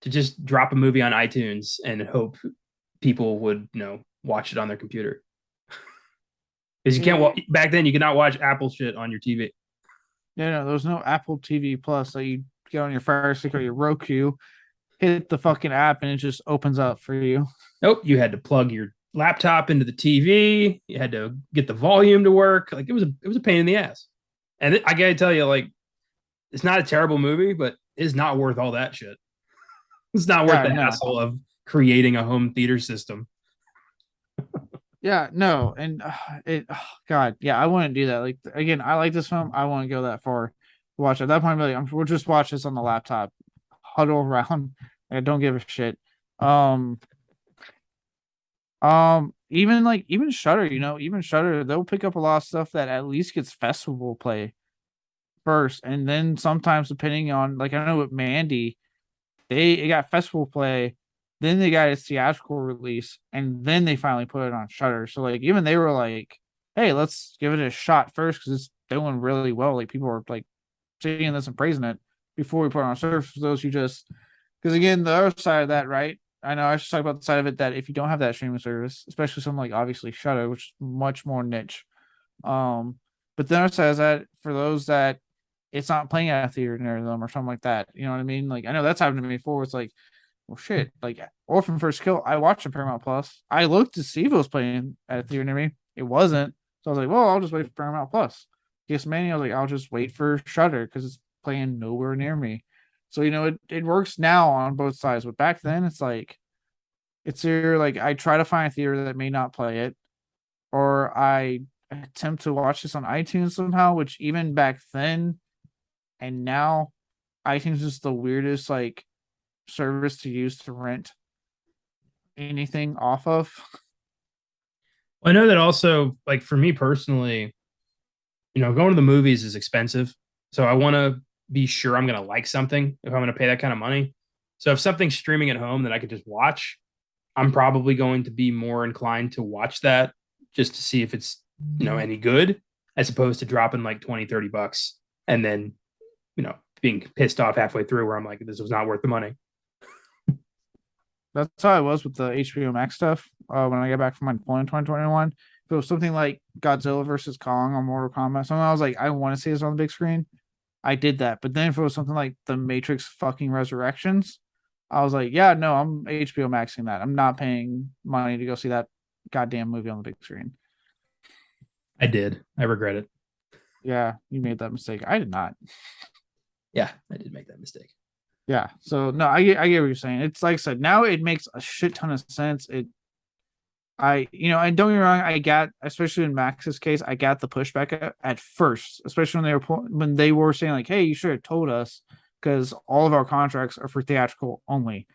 to just drop a movie on iTunes and hope people would watch it on their computer. Because you can't back then you could not watch Apple shit on your TV. No, there was no Apple TV Plus. So you get on your Fire Stick or your Roku, hit the fucking app, and it just opens up for you. Nope, you had to plug your laptop into the TV. You had to get the volume to work. Like it was a pain in the ass. And I gotta tell you, like, it's not a terrible movie, but it's not worth all that shit. It's not worth the hassle of creating a home theater system. Yeah, no, and God, yeah, I wouldn't do that. Like again, I like this film. I want to go that far to watch it. At that point, we'll just watch this on the laptop, huddle around. I don't give a shit. Even Shutter, even Shutter, they'll pick up a lot of stuff that at least gets festival play first, and then sometimes depending on, like, I know with Mandy, it got festival play, then they got its theatrical release, and then they finally put it on Shutter. So like even they were like, hey, let's give it a shot first because it's doing really well. Like people are like seeing this and praising it before we put it on Shutter. For those who just, because again, the other side of that, right? I know I should talk about the side of it that if you don't have that streaming service, especially something like obviously Shutter, which is much more niche. But the other side is that for those that it's not playing at a theater near them or something like that, you know what I mean? Like I know that's happened to me before. It's like, well, shit, like Orphan First Kill, I watched on Paramount Plus. I looked to see if it was playing at a theater near me. It wasn't. So I was like, well, I'll just wait for Paramount Plus. Yes, Mania, I was like, I'll just wait for Shutter because it's playing nowhere near me. So, it works now on both sides. But back then, it's like, it's either like I try to find a theater that may not play it, or I attempt to watch this on iTunes somehow, which even back then, and now iTunes is just the weirdest like service to use to rent anything off of. I know that also, like for me personally, going to the movies is expensive. So I want to be sure I'm going to like something if I'm going to pay that kind of money. So if something's streaming at home that I could just watch, I'm probably going to be more inclined to watch that just to see if it's, any good, as opposed to dropping like 20, $30 and then, being pissed off halfway through where I'm like, this was not worth the money. That's how I was with the HBO Max stuff. When I got back from my deployment in 2021, if it was something like Godzilla versus Kong or Mortal Kombat, something I was like, I want to see this on the big screen. I did that. But then if it was something like The Matrix fucking Resurrections, I was like, yeah, no, I'm HBO Maxing that. I'm not paying money to go see that goddamn movie on the big screen. I did. I regret it. Yeah, you made that mistake. I did not. Yeah, I did make that mistake. Yeah. So no, I get what you're saying. It's like I said, now it makes a shit ton of sense. And don't get me wrong, I got, especially in Max's case, I got the pushback at first, especially when they were saying like, "Hey, you should have told us," because all of our contracts are for theatrical only.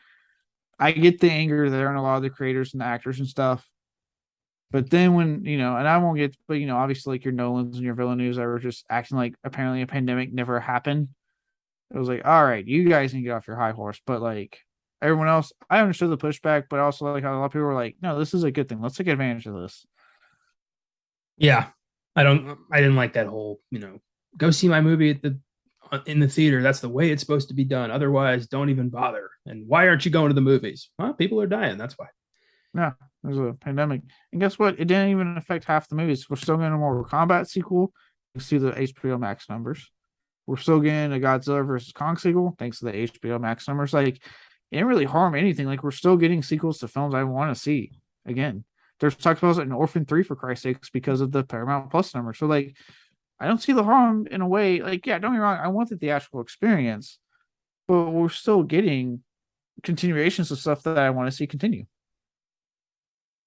I get the anger there and a lot of the creators and the actors and stuff. But then when, and I won't get, but obviously like your Nolans and your Villeneuves that were just acting like apparently a pandemic never happened. It was like, all right, you guys can get off your high horse. But like everyone else, I understood the pushback, but also like how a lot of people were like, no, this is a good thing. Let's take advantage of this. Yeah. I didn't like that whole, go see my movie in the theater. That's the way it's supposed to be done. Otherwise, don't even bother. And why aren't you going to the movies? Well, people are dying. That's why. Yeah, there's a pandemic. And guess what? It didn't even affect half the movies. We're still getting a Mortal Kombat sequel. You see the HBO Max numbers. We're still getting a Godzilla versus Kong sequel, thanks to the HBO Max numbers. Like, it didn't really harm anything. Like, we're still getting sequels to films I want to see. Again, there's talk about an Orphan 3 for Christ's sakes because of the Paramount Plus number. So, like, I don't see the harm in a way. Like, yeah, don't get me wrong, I want the theatrical experience, but we're still getting continuations of stuff that I want to see continue.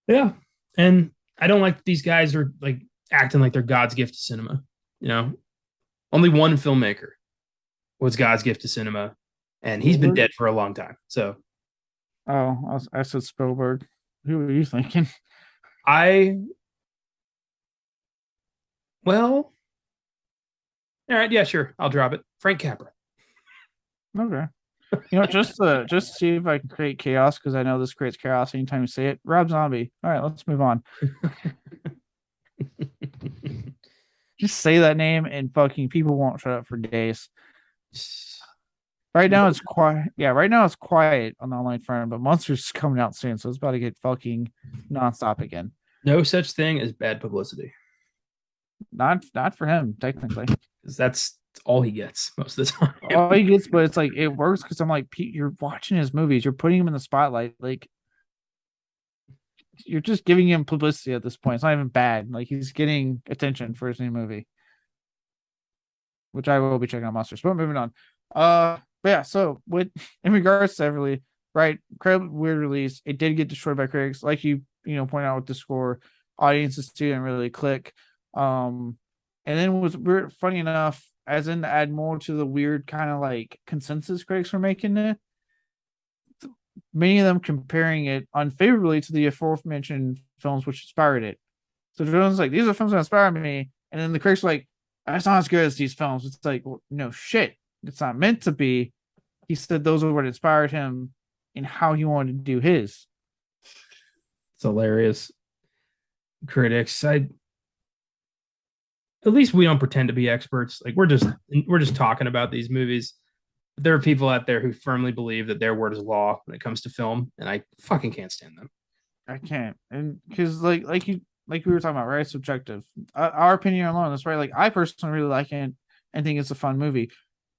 Yeah. And I don't like these guys are like acting like they're God's gift to cinema. Only one filmmaker was God's gift to cinema, and he's been dead for a long time. So, I said Spielberg. Who are you thinking? Well, all right, yeah, sure, I'll drop it. Frank Capra. Okay. Just to see if I can create chaos, because I know this creates chaos anytime you say it. Rob Zombie. All right, let's move on. Just say that name and fucking people won't shut up for days. Right now it's quiet. Yeah, right now it's quiet on the online front, but Monster's coming out soon, so it's about to get fucking nonstop again. No such thing as bad publicity. Not for him, technically. That's all he gets most of the time. All he gets, but it's like it works because I'm like, Pete, you're watching his movies, you're putting him in the spotlight, like you're just giving him publicity at this point. It's not even bad. Like he's getting attention for his new movie, which I will be checking out Monsters. But moving on. But yeah, so in regards to Everly, right? Incredibly weird release. It did get destroyed by critics, like you point out with the score. Audiences didn't really click. And then was weird, funny enough, as in to add more to the weird kind of like consensus critics were making it. Many of them comparing it unfavorably to the aforementioned films which inspired it. So Jones like, these are films that inspired me, and then the critics are like, that's not as good as these films. It's like, well, no shit, it's not meant to be. He said those are what inspired him and how he wanted to do his. It's hilarious. Critics, at least we don't pretend to be experts. Like we're just talking about these movies. There are people out there who firmly believe that their word is law when it comes to film, and I fucking can't stand them. I can't, and because like we were talking about, right? Subjective. Our opinion alone, that's right. Like I personally really like it and think it's a fun movie.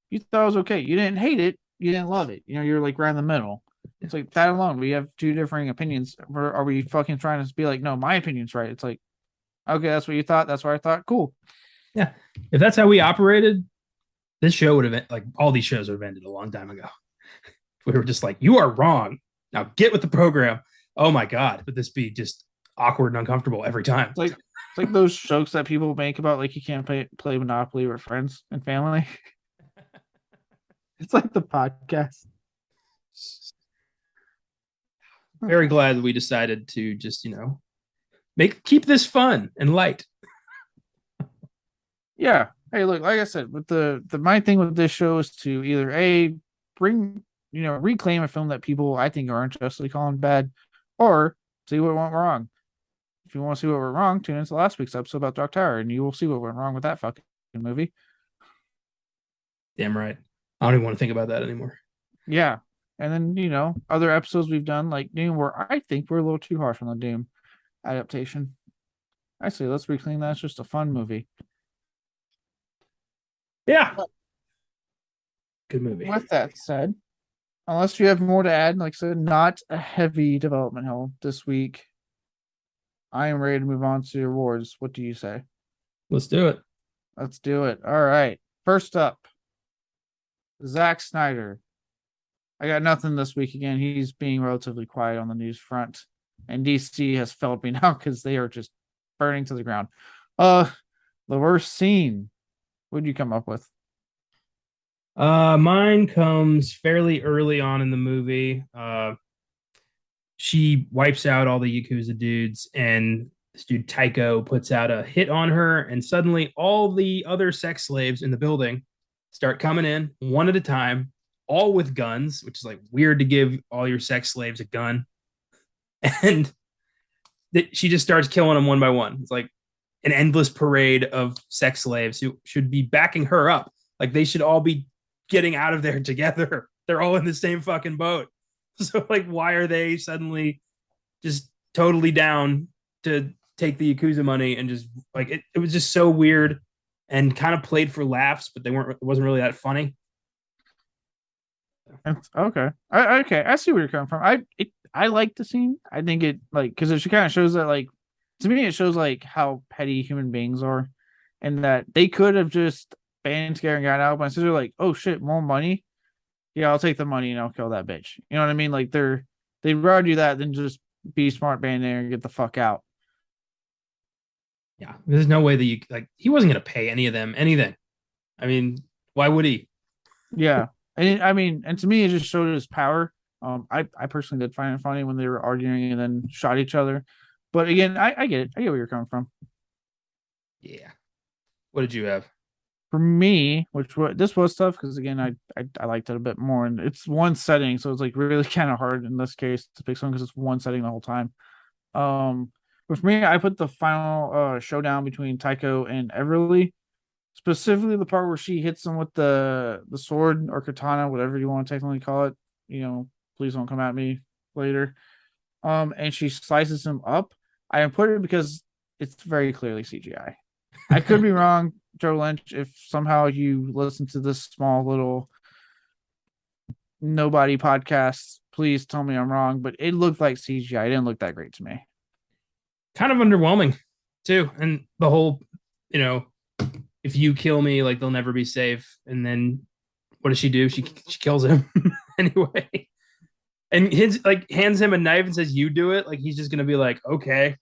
You thought it was okay. You didn't hate it. You didn't love it. You're like right in the middle. It's like that alone. We have two differing opinions. Are we fucking trying to be like, no, my opinion's right? It's like, okay, that's what you thought. That's what I thought. Cool. Yeah. If that's how we operated, this show would have, like, all these shows would have ended a long time ago. We were just like, you are wrong. Now get with the program. Oh my God. Would this be just awkward and uncomfortable every time? It's like those jokes that people make about like you can't play Monopoly with friends and family. It's like the podcast. Very glad that we decided to just, keep this fun and light. Yeah. Hey, look, like I said, with the my thing with this show is to either a bring reclaim a film that people I think are unjustly calling bad, or see what went wrong. If you want to see what went wrong, tune into last week's episode about Dark Tower, and you will see what went wrong with that fucking movie. Damn right. I don't even want to think about that anymore. Yeah. And then, other episodes we've done, like Doom, where I think we're a little too harsh on the Doom adaptation. I say let's reclaim that. It's just a fun movie. Yeah. Good movie. With that said, unless you have more to add, like I said, not a heavy development hell this week. I am ready to move on to awards. What do you say? Let's do it. Let's do it. All right. First up, Zack Snyder. I got nothing this week again. He's being relatively quiet on the news front. And DC has felt me now because they are just burning to the ground. The worst scene. What did you come up with? Mine comes fairly early on in the movie. She wipes out all the Yakuza dudes, and this dude Tycho puts out a hit on her, and suddenly all the other sex slaves in the building start coming in one at a time, all with guns, which is like weird to give all your sex slaves a gun. And she just starts killing them one by one. It's like an endless parade of sex slaves who should be backing her up. Like they should all be getting out of there together. They're all in the same fucking boat. So like, why are they suddenly just totally down to take the Yakuza money? And just like, it was just so weird and kind of played for laughs, but it wasn't really that funny. Okay. I see where you're coming from. I like the scene. I think it because it kind of shows that to me it shows how petty human beings are, and that they could have just banned together and got out. But instead they're like, oh shit, more money. Yeah, I'll take the money and I'll kill that bitch. You know what I mean? Like they'd rather do that than just be smart, band there and get the fuck out. Yeah, there's no way that he wasn't gonna pay any of them anything. I mean, why would he? Yeah, and to me, it just showed his power. I personally did find it funny when they were arguing and then shot each other. But again, I get it. I get where you're coming from. Yeah. What did you have? For me, this was tough because again, I liked it a bit more, and it's one setting, so it's like really kind of hard in this case to pick someone because it's one setting the whole time. But for me, I put the final showdown between Tycho and Everly, specifically the part where she hits him with the sword or katana, whatever you want to technically call it. Please don't come at me later. And she slices him up. I put it because it's very clearly CGI. I could be wrong, Joe Lynch. If somehow you listen to this small little nobody podcast, please tell me I'm wrong. But it looked like CGI. It didn't look that great to me. Kind of underwhelming too. And the whole, if you kill me, like they'll never be safe. And then what does she do? She kills him anyway. And hands him a knife and says, "You do it." Like he's just gonna be like, okay.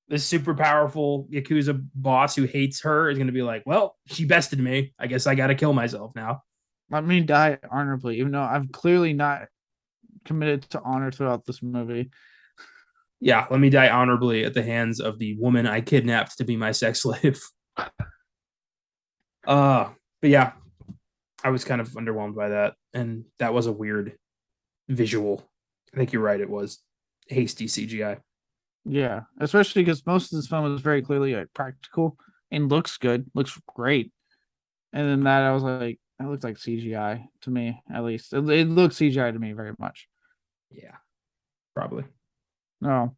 This super powerful Yakuza boss who hates her is gonna be like, well, she bested me. I guess I gotta kill myself now. Let me die honorably, even though I've clearly not committed to honor throughout this movie. Yeah, let me die honorably at the hands of the woman I kidnapped to be my sex slave. But yeah, I was kind of underwhelmed by that, and that was a weird visual. I think you're right. It was hasty CGI. Yeah, especially because most of this film is very clearly practical and looks good, looks great. And then that I was like, that looks like CGI to me, at least. It looks CGI to me very much. Yeah, probably. No.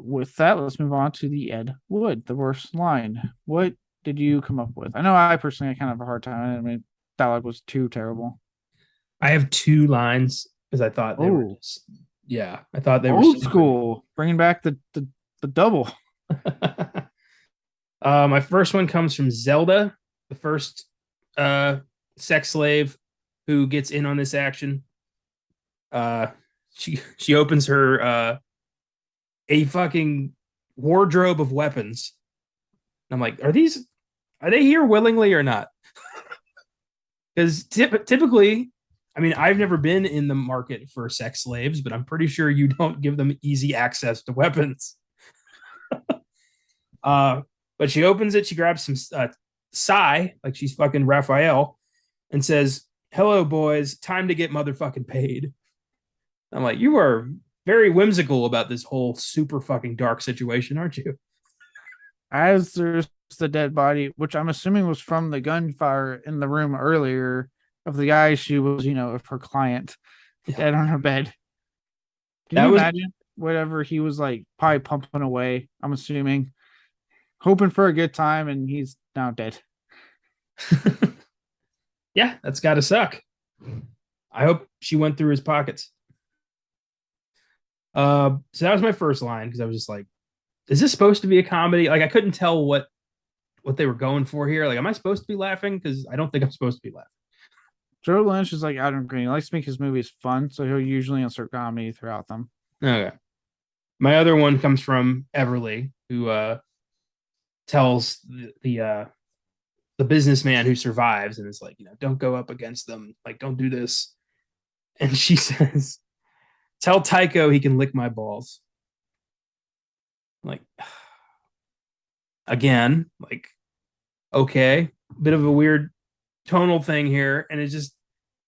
With that, let's move on to the Ed Wood, the worst line. What did you come up with? I know I personally had kind of a hard time. I mean, dialogue was too terrible. I have two lines because I thought they were just, I thought they were old school, bringing back the double. My first one comes from Zelda, the first sex slave who gets in on this action. She opens her a fucking wardrobe of weapons. I'm like, are they here willingly or not? Because typically, I mean, I've never been in the market for sex slaves, but I'm pretty sure you don't give them easy access to weapons. uh, but she opens it, she grabs some Psy, like she's fucking Raphael, and says, "Hello, boys, time to get motherfucking paid." I'm like, you are very whimsical about this whole super fucking dark situation, aren't you? As there's the dead body, which I'm assuming was from the gunfire in the room earlier of the guy she was, of her client dead on her bed. Can That you was imagine whatever he was like probably pumping away? I'm assuming, hoping for a good time, and he's now dead. yeah, that's got to suck. I hope she went through his pockets. So that was my first line because I was just like, is this supposed to be a comedy? Like I couldn't tell what they were going for here. Like, am I supposed to be laughing? Because I don't think I'm supposed to be laughing. Joe Lynch is like Adam Green. He likes to make his movies fun, so he'll usually insert comedy throughout them. Okay. My other one comes from Everly, who tells the businessman who survives and is like, don't go up against them. Like, don't do this. And she says, tell Tycho he can lick my balls. Like, again, like, okay, bit of a weird tonal thing here. And it's just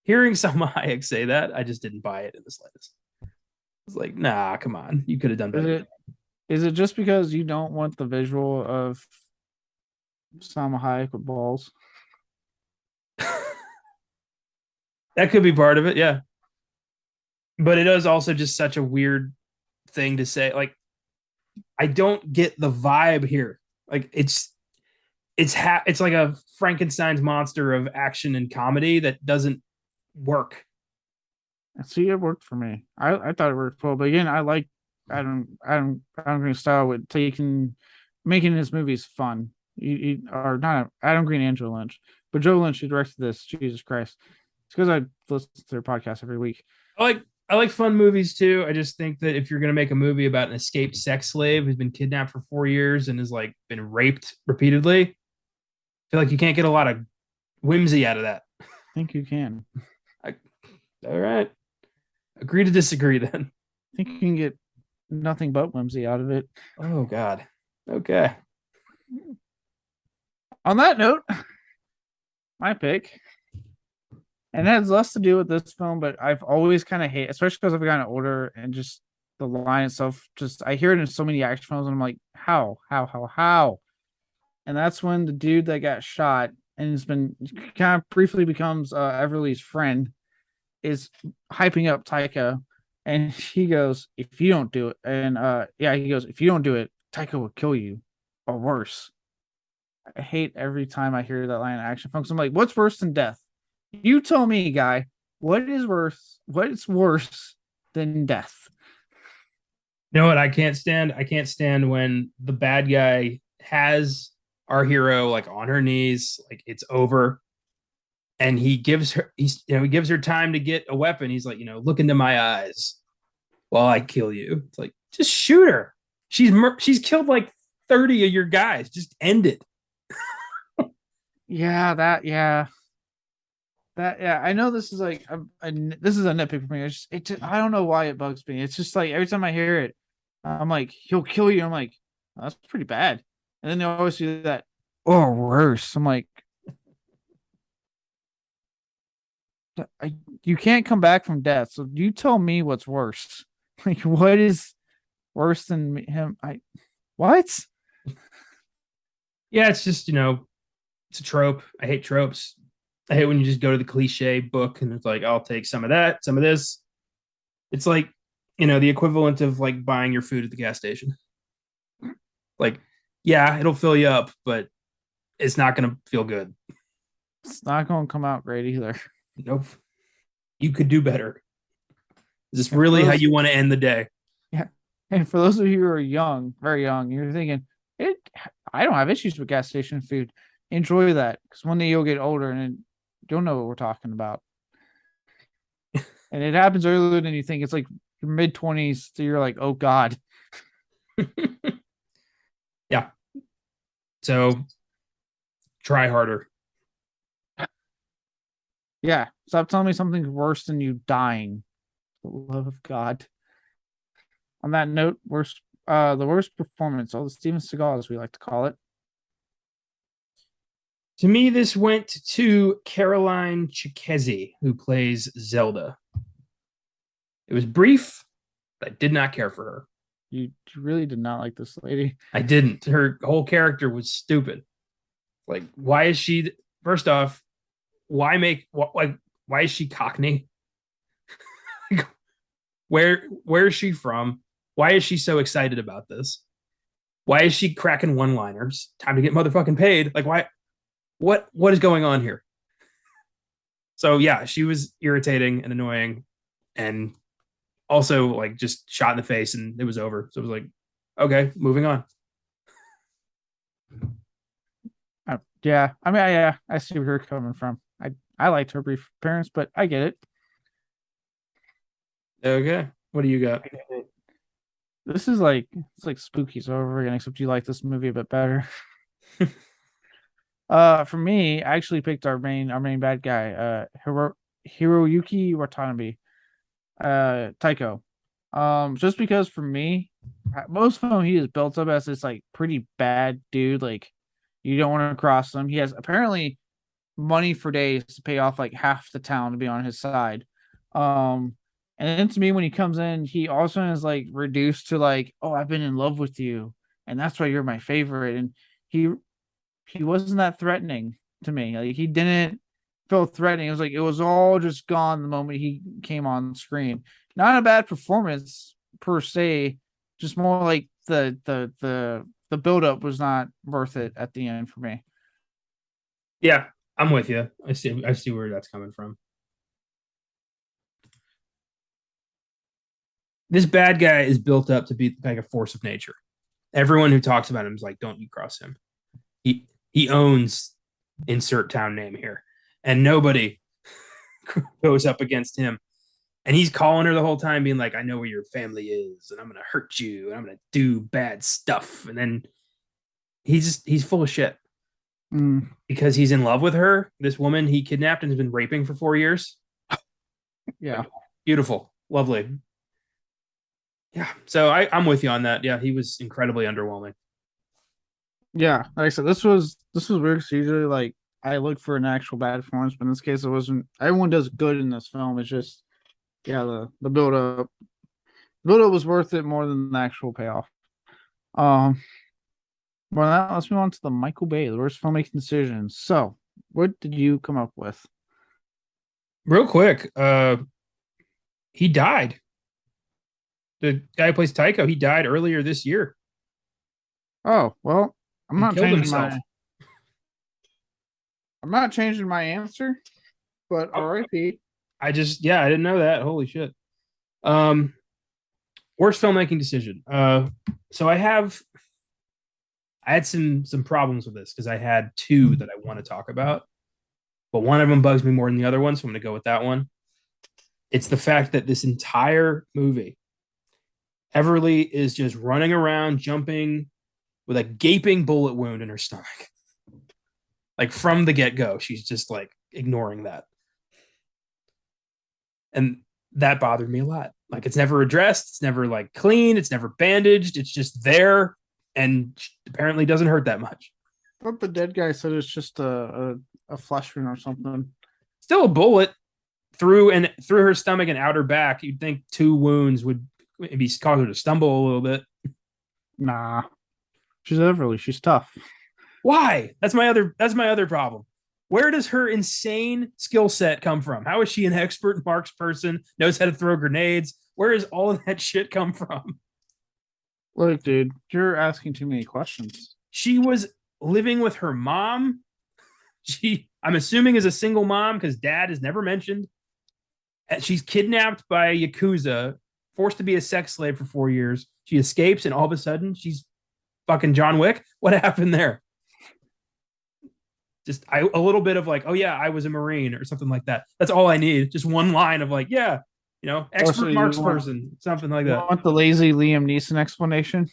hearing Salma Hayek say that, I just didn't buy it in the slightest. I was like, nah, come on. You could have done better. Is it just because you don't want the visual of Salma Hayek with balls? That could be part of it, yeah. But it is also just such a weird thing to say. Like, I don't get the vibe here. Like, it's like a Frankenstein's monster of action and comedy that doesn't work. See, it worked for me. I thought it worked well, but again, I like Adam Green style with making his movies fun. Or not Adam Green and Joe Lynch, but Joe Lynch who directed this. Jesus Christ, it's because I listen to their podcast every week. I like fun movies too. I just think that if you're gonna make a movie about an escaped sex slave who's been kidnapped for 4 years and has like been raped repeatedly, I feel like you can't get a lot of whimsy out of that. I think you can. All right. Agree to disagree then. I think you can get nothing but whimsy out of it. Oh God. Okay. On that note, my pick, and it has less to do with this film, but I've always kind of hate, especially because I've gotten older and just the line itself. Just I hear it in so many action films, and I'm like, how? And that's when the dude that got shot and has been kind of briefly becomes Everly's friend is hyping up Taika, and he goes, "If you don't do it," and he goes, "If you don't do it, Taika will kill you, or worse." I hate every time I hear that line in action films. I'm like, what's worse than death? You tell me, guy. What is worse? What is worse than death? You know what I can't stand? I can't stand when the bad guy has our hero like on her knees, like it's over, and he gives her time to get a weapon. He's like, look into my eyes while I kill you. It's like, just shoot her. She's killed like 30 of your guys. Just end it. Yeah. I know this is like this is a nitpick for me. I don't know why it bugs me. It's just like every time I hear it, I'm like, he'll kill you. I'm like, oh, that's pretty bad. And then they always do that, or worse. I'm like, you can't come back from death. So you tell me what's worse. Like, what is worse than him? What? Yeah, it's just it's a trope. I hate tropes. I hate when you just go to the cliche book and it's like, I'll take some of that, some of this. It's like, the equivalent of like buying your food at the gas station. Like, yeah, it'll fill you up, but it's not going to feel good. It's not going to come out great either. Nope. You could do better. Is this really how you want to end the day? Yeah. And for those of you who are young, very young, you're thinking, I don't have issues with gas station food. Enjoy that, because one day you'll get older and you'll know what we're talking about. And it happens earlier than you think. It's like your mid-20s, so you're like, oh God. Yeah. So try harder. Yeah. Stop telling me something's worse than you dying. For the love of God. On that note, the worst performance, all the Steven Seagal, as we like to call it. To me, this went to Caroline Chikezi, who plays Zelda. It was brief, but I did not care for her. You really did not like this lady. I didn't. Her whole character was stupid. Like, why is she? First off, why is she Cockney? Where is she from? Why is she so excited about this? Why is she cracking one-liners? Time to get motherfucking paid. Like, why? What is going on here? So yeah, she was irritating and annoying, and also like just shot in the face, and it was over. So it was like, okay, moving on. Yeah, I mean, yeah, I see where you're coming from. I liked her brief appearance, but I get it. Okay, what do you got? This is like it's like Spookies over again, except you like this movie a bit better. For me, I actually picked our main bad guy, Hiroyuki Watanabe, Taiko. Just because for me, most of them he is built up as this like pretty bad dude. Like you don't want to cross him. He has apparently money for days to pay off like half the town to be on his side. Um, and then to me, when he comes in, he also is like reduced to like, oh, I've been in love with you, and that's why you're my favorite. And he he wasn't that threatening to me. Like he didn't feel threatening. It was like it was all just gone the moment he came on screen. Not a bad performance per se, just more like the build up was not worth it at the end for me. Yeah, I'm with you. I see where that's coming from. This bad guy is built up to be like a force of nature. Everyone who talks about him is like, don't you cross him. He owns insert town name here, and nobody goes up against him. And he's calling her the whole time, being like, I know where your family is, and I'm gonna hurt you, and I'm gonna do bad stuff. And then he's full of shit Mm, because he's in love with her, this woman he kidnapped and has been raping for 4 years. yeah. Like, beautiful, lovely. Yeah. So I'm with you on that. Yeah, he was incredibly underwhelming. Yeah, like I said, this was weird because usually like I look for an actual bad performance, but in this case it wasn't. Everyone does good in this film. It's just yeah, the build up was worth it more than the actual payoff. Um, well, now let's move on to the Michael Bay, the worst filmmaking decisions. So, what did you come up with? Real quick, he died. The guy who plays Tycho, he died earlier this year. Oh well, I'm He not killed changing himself. my answer, but Oh, R.I.P. I didn't know that. Holy shit. Um, Worst filmmaking decision. So I had some problems with this because I had two that I want to talk about, but one of them bugs me more than the other one, so I'm going to go with that one. It's the fact that this entire movie, Everly is just running around, jumping with a gaping bullet wound in her stomach. Like from the get go, she's just like ignoring that. And that bothered me a lot. Like it's never addressed, it's never like clean, it's never bandaged, it's just there and apparently doesn't hurt that much. But the dead guy said it's just a flesh wound or something. Still a bullet through her stomach and outer back. You'd think two wounds would maybe cause her to stumble a little bit. Nah, she's Everly. She's tough. Why? That's my other problem. Where does her insane skill set come from? How is she an expert marks person? Knows how to throw grenades? Where does all of that shit come from? Look, dude, you're asking too many questions. She was living with her mom. I'm assuming, is a single mom because dad is never mentioned. She's kidnapped by Yakuza, forced to be a sex slave for 4 years. She escapes, and all of a sudden, she's fucking John Wick. What happened there? Just a little bit of like, oh yeah, I was a Marine or something like that. That's all I need. Just one line of like, yeah, Oh, so expert marks person, something like you that. want the lazy Liam Neeson explanation?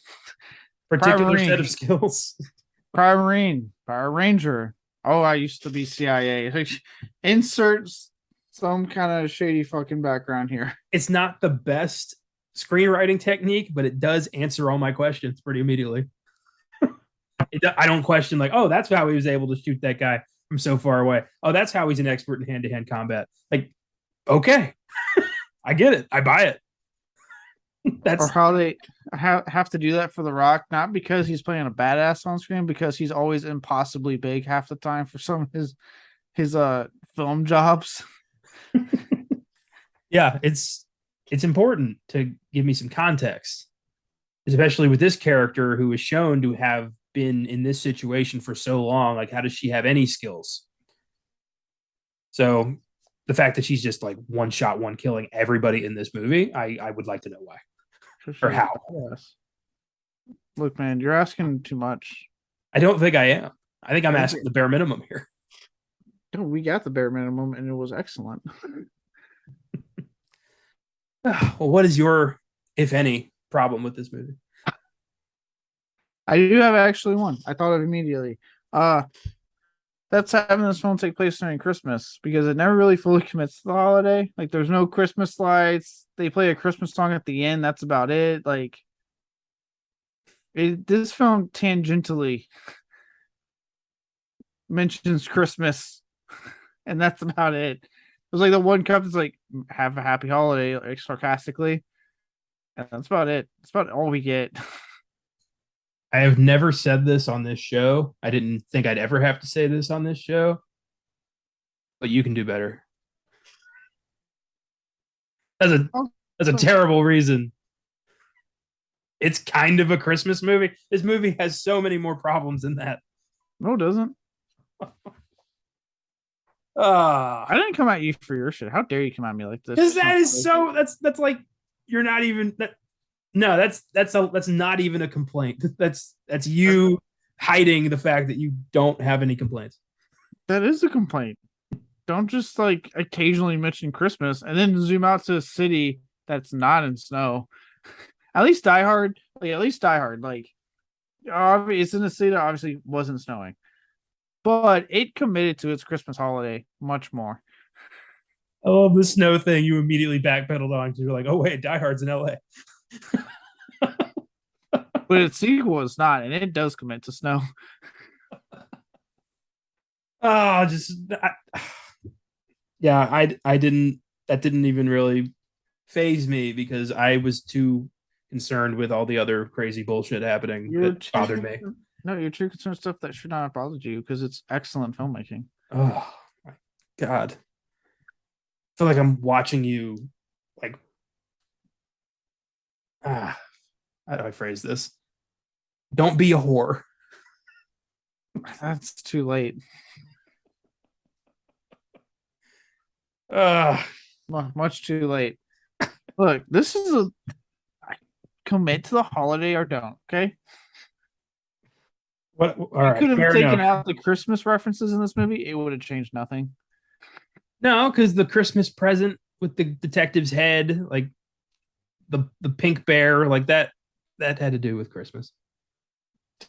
Private Particular set Marine, of skills. Private Marine, Power Ranger. Oh, I used to be CIA. Insert some kind of shady fucking background here. It's not the best screenwriting technique, but it does answer all my questions pretty immediately. I don't question like, oh, that's how he was able to shoot that guy from so far away. Oh, that's how he's an expert in hand-to-hand combat. Like, okay, I get it. I buy it. Or how they have to do that for The Rock, not because he's playing a badass on screen, because he's always impossibly big half the time for some of his film jobs. Yeah, it's important to give me some context, especially with this character who is shown to have been in this situation for so long. Like, how does she have any skills? So the fact that she's just like one shot, one killing everybody in this movie, I would like to know why or how. Yes. Look, man, you're asking too much. I don't think I am. I think I'm asking the bare minimum here. No, we got the bare minimum, and it was excellent. Well, what is your, if any, problem with this movie? I do have actually one. I thought of immediately. That's having this film take place during Christmas, because it never really fully commits to the holiday. Like, there's no Christmas lights. They play a Christmas song at the end. That's about it. Like, this film tangentially mentions Christmas, and that's about it. It was like the one cup that's like, have a happy holiday, like sarcastically. And that's about it. That's about all we get. I have never said this on this show. I didn't think I'd ever have to say this on this show, but you can do better. That's a terrible reason. It's kind of a Christmas movie. This movie has so many more problems than that. No, it doesn't. I didn't come at you for your shit. How dare you come at me like this? Because that is so. That's like, you're not even that. No, that's not even a complaint. That's you hiding the fact that you don't have any complaints. That is a complaint. Don't just like occasionally mention Christmas and then zoom out to a city that's not in snow. At least Die Hard. Like, it's in a city that obviously wasn't snowing, but it committed to its Christmas holiday much more. I love the snow thing. You immediately backpedaled on because you're like, oh wait, Die Hard's in LA. But its sequel is not, and it does commit to snow. I didn't. That didn't even really phase me because I was too concerned with all the other crazy bullshit happening that bothered me. No, you're too concerned with stuff that should not have bothered you because it's excellent filmmaking. Oh my God. I feel like I'm watching you like, how do I phrase this? Don't be a whore. That's too late. Much too late. Look, this is I commit to the holiday or don't, okay? What? All right, could have taken out the Christmas references in this movie. It would have changed nothing. No, because the Christmas present with the detective's head, like the pink bear, like that had to do with Christmas.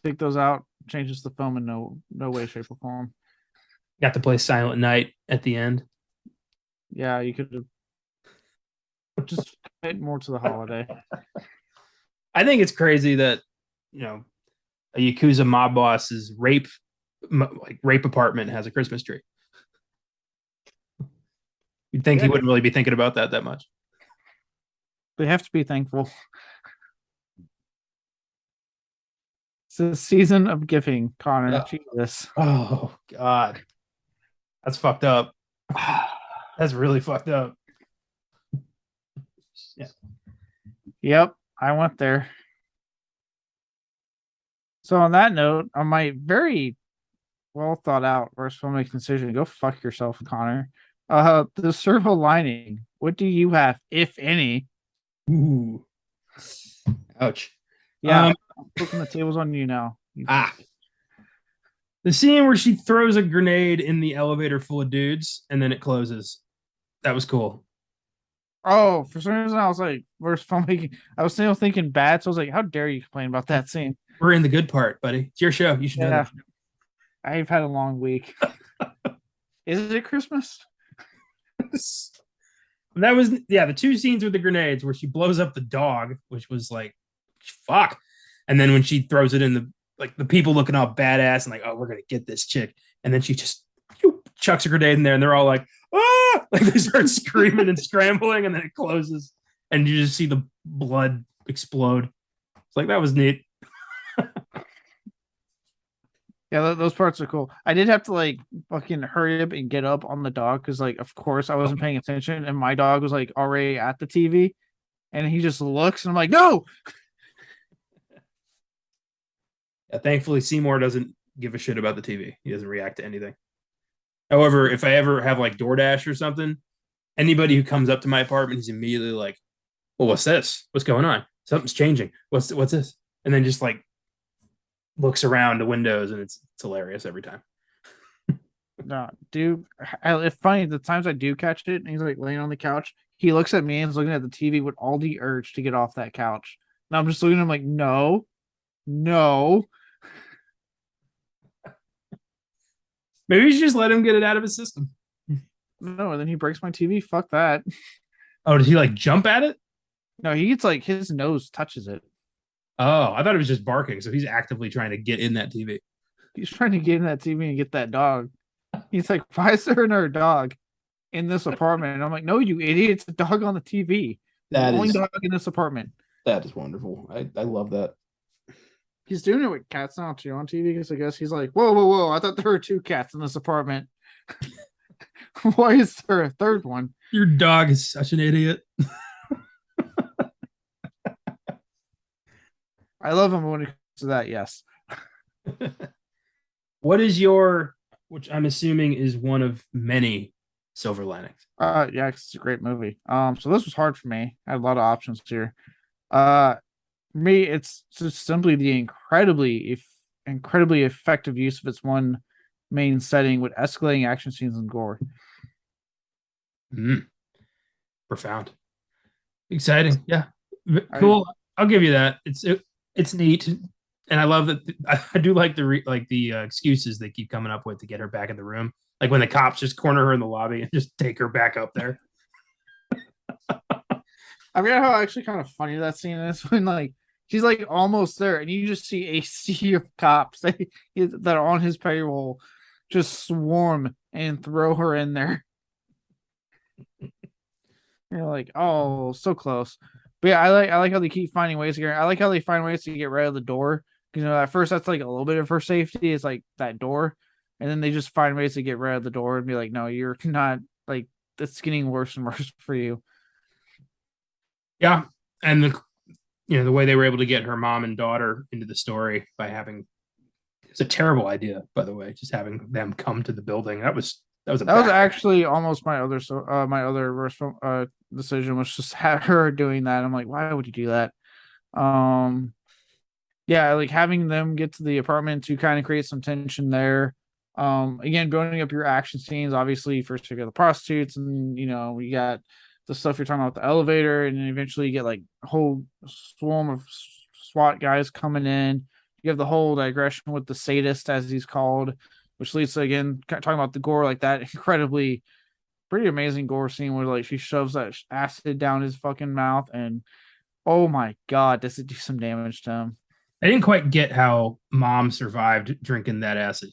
Take those out, changes the film in no way, shape, or form. Got to play Silent Night at the end. Yeah, you could have just commit more to the holiday. I think it's crazy that, you know, a Yakuza mob boss's rape apartment has a Christmas tree. You'd think he wouldn't really be thinking about that much. They have to be thankful. It's a season of giving, Connor. Yeah. Jesus. Oh God, that's fucked up. That's really fucked up. Yeah. Yep, I went there. So on that note, on my very well thought out worst filmmaking decision, go fuck yourself, Connor. The servo lining. What do you have, if any? Ooh. Ouch. Yeah, flipping the tables on you now. The scene where she throws a grenade in the elevator full of dudes and then it closes. That was cool. Oh, for some reason I was like, worst filmmaking. I was still thinking bad, so I was like, how dare you complain about that scene? We're in the good part, buddy. It's your show. You should know that. I've had a long week. Is it Christmas? That was the two scenes with the grenades where she blows up the dog, which was like fuck. And then when she throws it in the people looking all badass and like, oh, we're gonna get this chick. And then she just chucks a grenade in there and they're all like, ah, like they start screaming and scrambling, and then it closes and you just see the blood explode. It's like, that was neat. Yeah, those parts are cool. I did have to like fucking hurry up and get up on the dog because, like, of course, I wasn't paying attention, and my dog was like already at the TV, and he just looks, and I'm like, no. Yeah, thankfully, Seymour doesn't give a shit about the TV. He doesn't react to anything. However, if I ever have like DoorDash or something, anybody who comes up to my apartment is immediately like, well, what's this? What's going on? Something's changing. What's this? And then just like looks around the windows, and it's hilarious every time. No, dude, it's funny. The times I do catch it, and he's like laying on the couch, he looks at me and is looking at the TV with all the urge to get off that couch. And I'm just looking at him like, no, no. Maybe you should just let him get it out of his system. No, and then he breaks my TV. Fuck that. Oh, did he like jump at it? No, he gets like his nose touches it. Oh, I thought it was just barking. So he's actively trying to get in that TV. He's trying to get in that TV and get that dog. He's like, why is there another dog in this apartment? And I'm like, no, you idiot. It's a dog on the TV. That the only is dog in this apartment. That is wonderful. I love that. He's doing it with cats now too on TV, because I guess he's like, whoa. I thought there were 2 cats in this apartment. Why is there a third one? Your dog is such an idiot. I love him when it comes to that, yes. What is your, which I'm assuming is one of many silver linings? Yeah, it's a great movie. So this was hard for me. I had a lot of options here. For me, it's just simply the incredibly effective use of its one main setting with escalating action scenes and gore. Profound, exciting, yeah, cool. I'll give you that. It's neat, and I love that. I do like the excuses they keep coming up with to get her back in the room. Like when the cops just corner her in the lobby and just take her back up there. I forgot how actually kind of funny that scene is when like she's like almost there, and you just see a sea of cops that are on his payroll just swarm and throw her in there. You're like, oh, so close. But yeah, I like how they keep finding ways to get. I like how they find ways to get right out of the door. You know, at first that's like a little bit of her safety. It's like that door, and then they just find ways to get right out of the door and be like, no, you're not, like, it's getting worse and worse for you. Yeah, and the way they were able to get her mom and daughter into the story by having, it's a terrible idea, by the way, just having them come to the building. That was actually almost my other worst decision, was just have her doing that. I'm like, why would you do that? Yeah, like having them get to the apartment to kind of create some tension there. Again, building up your action scenes. Obviously, first you get the prostitutes, and you got the stuff you're talking about, the elevator, and then eventually you get like a whole swarm of SWAT guys coming in. You have the whole digression with the sadist, as he's called, which leads to, again, talking about the gore, like that incredibly pretty amazing gore scene where like she shoves that acid down his fucking mouth, and oh my god, does it do some damage to him. I didn't quite get how mom survived drinking that acid.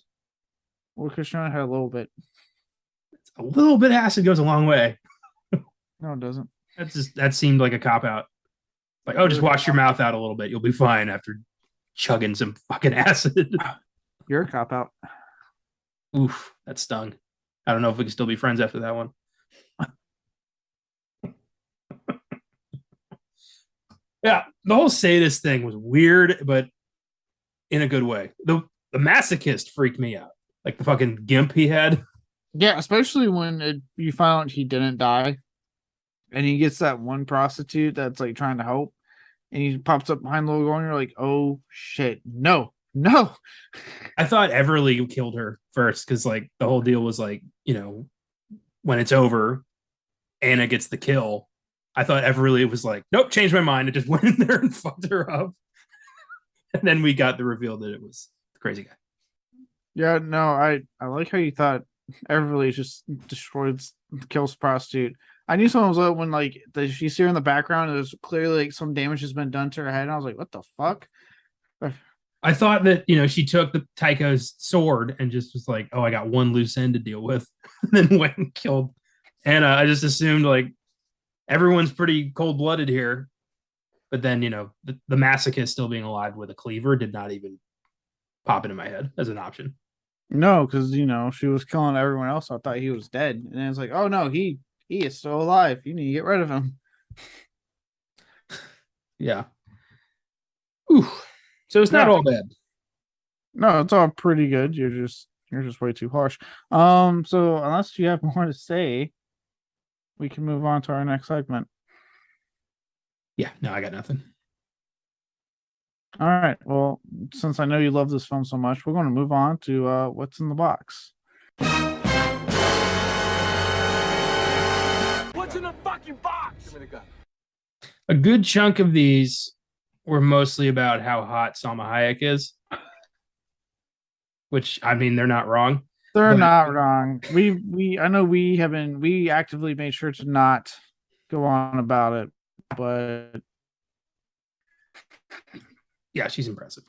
Well, Krishna had a little bit. A little bit of acid goes a long way. No, it doesn't. That seemed like a cop out. Like, oh, just wash your mouth out a little bit. You'll be fine after chugging some fucking acid. You're a cop out. Oof, that stung. I don't know if we can still be friends after that one. Yeah, the whole sadist thing was weird, but in a good way. The masochist freaked me out. Like the fucking gimp he had. Yeah, especially when you find out he didn't die. And he gets that one prostitute that's like trying to help. And he pops up behind the little girl, and you're like, oh shit, no. I thought Everly killed her first, because like the whole deal was like, when it's over, Anna gets the kill. I thought Everly was like, nope, changed my mind. It just went in there and fucked her up. And then we got the reveal that it was the crazy guy. Yeah, no, I like how you thought Everly just destroys, kills prostitute. I knew someone was up when like you see her in the background. It was clearly like some damage has been done to her head. And I was like, what the fuck? I thought that, she took the Tycho's sword and just was like, oh, I got one loose end to deal with, and then went and killed Anna. I just assumed like everyone's pretty cold blooded here. But then, the masochist still being alive with a cleaver did not even pop into my head as an option. No, because she was killing everyone else. I thought he was dead, and then it's like, oh no, he is still alive. You need to get rid of him. Yeah. Ooh. So it's not all bad. No, it's all pretty good. You're just way too harsh. So unless you have more to say, we can move on to our next segment. Yeah, no, I got nothing. All right. Well, since I know you love this film so much, we're going to move on to what's in the box. What's in the fucking box? Give me the gun. A good chunk of these were mostly about how hot Salma Hayek is, which, I mean, they're not wrong. They're not wrong. I know we actively made sure to not go on about it, but yeah, she's impressive.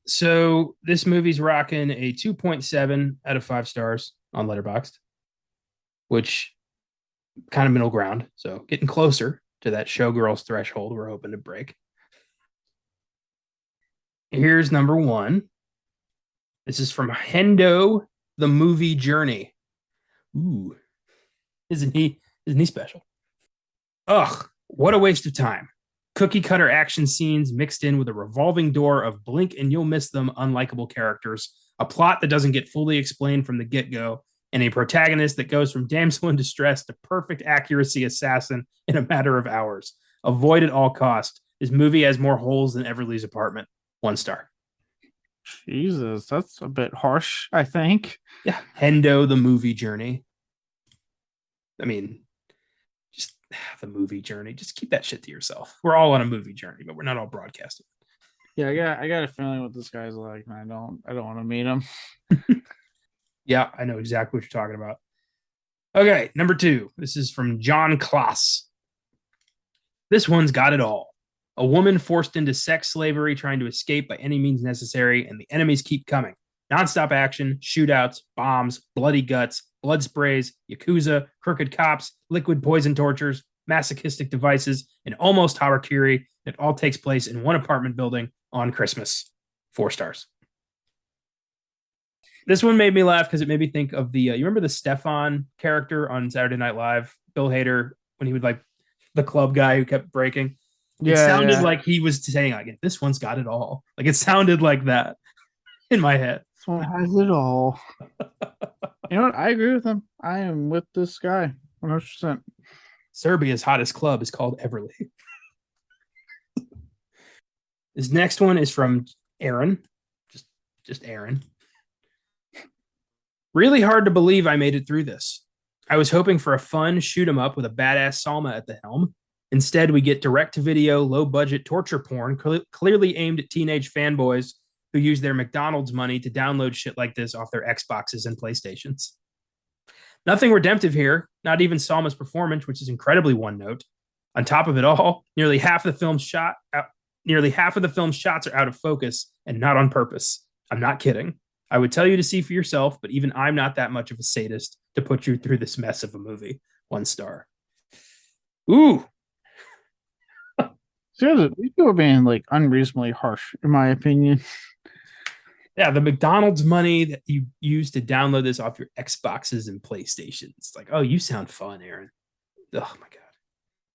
So this movie's rocking a 2.7 out of 5 stars on Letterboxd, which kind of middle ground. So getting closer to that showgirls threshold we're hoping to break. Here's number 1. This is from Hendo, the movie Journey. Ooh, isn't he special? Ugh, what a waste of time. Cookie cutter action scenes mixed in with a revolving door of blink and you'll miss them unlikable characters, a plot that doesn't get fully explained from the get-go, and a protagonist that goes from damsel in distress to perfect accuracy assassin in a matter of hours. Avoid at all cost. This movie has more holes than Everly's apartment. 1 star. Jesus, that's a bit harsh, I think. Yeah, Hendo, the movie Journey. I mean, just the movie Journey. Just keep that shit to yourself. We're all on a movie journey, but we're not all broadcasting. Yeah, I got a feeling what this guy's like, and I don't want to meet him. Yeah, I know exactly what you're talking about. Okay, number 2. This is from John Klaas. This one's got it all. A woman forced into sex slavery, trying to escape by any means necessary, and the enemies keep coming. Nonstop action, shootouts, bombs, bloody guts, blood sprays, Yakuza, crooked cops, liquid poison tortures, masochistic devices, and almost harakiri. It all takes place in one apartment building on Christmas. 4 stars. This one made me laugh because it made me think of the, you remember the Stefan character on Saturday Night Live, Bill Hader, when he would like the club guy who kept breaking? Yeah, it sounded like he was saying, like, this one's got it all. Like, it sounded like that in my head. This one has it all. You know what? I agree with him. I am with this guy 100%. Serbia's hottest club is called Everly. This next one is from Aaron. Just Aaron. Really hard to believe I made it through this. I was hoping for a fun shoot 'em up with a badass Salma at the helm. Instead, we get direct-to-video, low-budget torture porn clearly aimed at teenage fanboys who use their McDonald's money to download shit like this off their Xboxes and PlayStations. Nothing redemptive here, not even Salma's performance, which is incredibly one-note. On top of it all, nearly half of the film's shots are out of focus and not on purpose. I'm not kidding. I would tell you to see for yourself, but even I'm not that much of a sadist to put you through this mess of a movie. 1 star. Ooh. These people are being like unreasonably harsh, in my opinion. Yeah, the McDonald's money that you use to download this off your Xboxes and PlayStations. Like, oh, you sound fun, Aaron. Oh my god.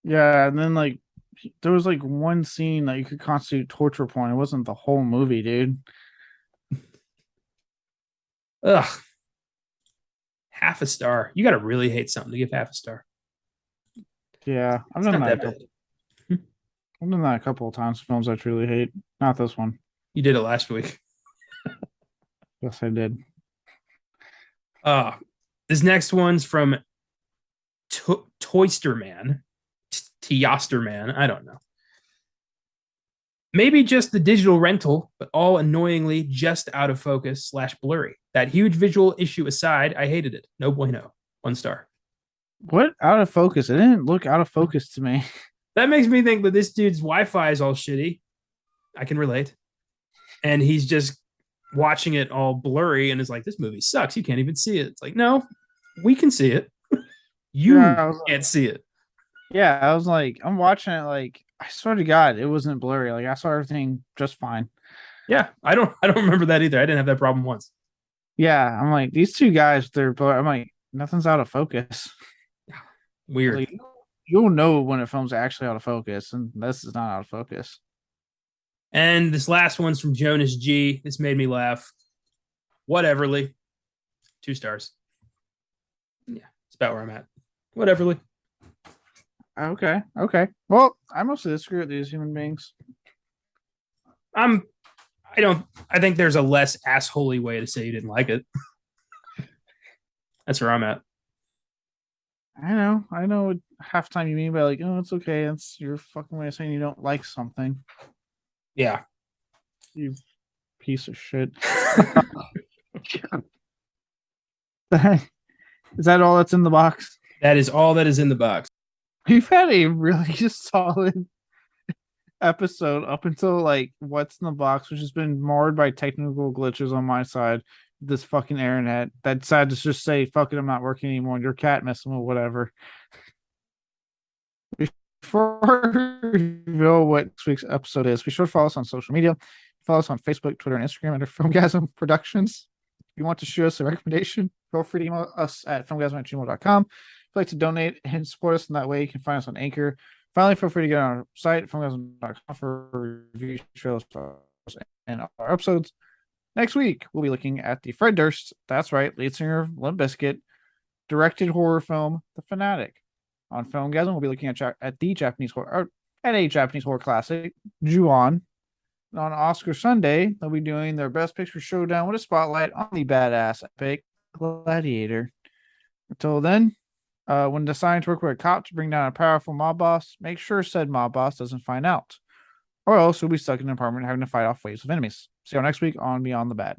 Yeah, and then like there was like one scene that you could constitute torture porn. It wasn't the whole movie, dude. Ugh. Half a star. You gotta really hate something to give half a star. Yeah, I've done that. I've done that a couple of times. Films I truly hate. Not this one. You did it last week. Yes, I did. This next one's from Toysterman. Tyosterman. I don't know. Maybe just the digital rental, but all annoyingly just out of focus / blurry. That huge visual issue aside, I hated it. No bueno. 1 star. What out of focus? It didn't look out of focus to me. That makes me think that this dude's Wi-Fi is all shitty. I can relate. And he's just watching it all blurry and is like, this movie sucks. You can't even see it. It's like, no, we can see it. You can't see it. Yeah, I was like, I'm watching it like, I swear to God, it wasn't blurry. Like I saw everything just fine. Yeah, I don't remember that either. I didn't have that problem once. Yeah, I'm like, these two guys, they're blurry. I'm like, nothing's out of focus. Weird. Like, you'll know when a film's actually out of focus, and this is not out of focus. And this last one's from Jonas G. This made me laugh. Whateverly. 2 stars. Yeah, it's about where I'm at. Whateverly. Okay. Well, I mostly disagree with these human beings. I think there's a less assholey way to say you didn't like it. That's where I'm at. I know what half time you mean by like, oh, it's okay. That's your fucking way of saying you don't like something. Yeah. You piece of shit. Is that all that's in the box? That is all that is in the box. We've had a really solid episode up until like what's in the box, which has been marred by technical glitches on my side. This fucking internet that decided to just say, fuck it, I'm not working anymore. Your cat messing with whatever. Before we reveal what this week's episode is, be sure to follow us on social media. Follow us on Facebook, Twitter, and Instagram under FILMGAZM Productions. If you want to shoot us a recommendation, feel free to email us at filmgazm@gmail.com. If you'd like to donate and support us in that way, you can find us on Anchor. Finally, feel free to get on our site, filmgazm.com, for review shows and all our episodes. Next week, we'll be looking at the Fred Durst, that's right, lead singer of Limp Bizkit, directed horror film, The Fanatic. On Filmgasm, we'll be looking at the Japanese horror, at a Japanese horror classic, Ju-On. On Oscar Sunday, they'll be doing their Best Picture showdown with a spotlight on the badass epic Gladiator. Until then, when deciding to work with a cop to bring down a powerful mob boss, make sure said mob boss doesn't find out, or else you'll be stuck in an apartment having to fight off waves of enemies. See you next week on Beyond the Bad.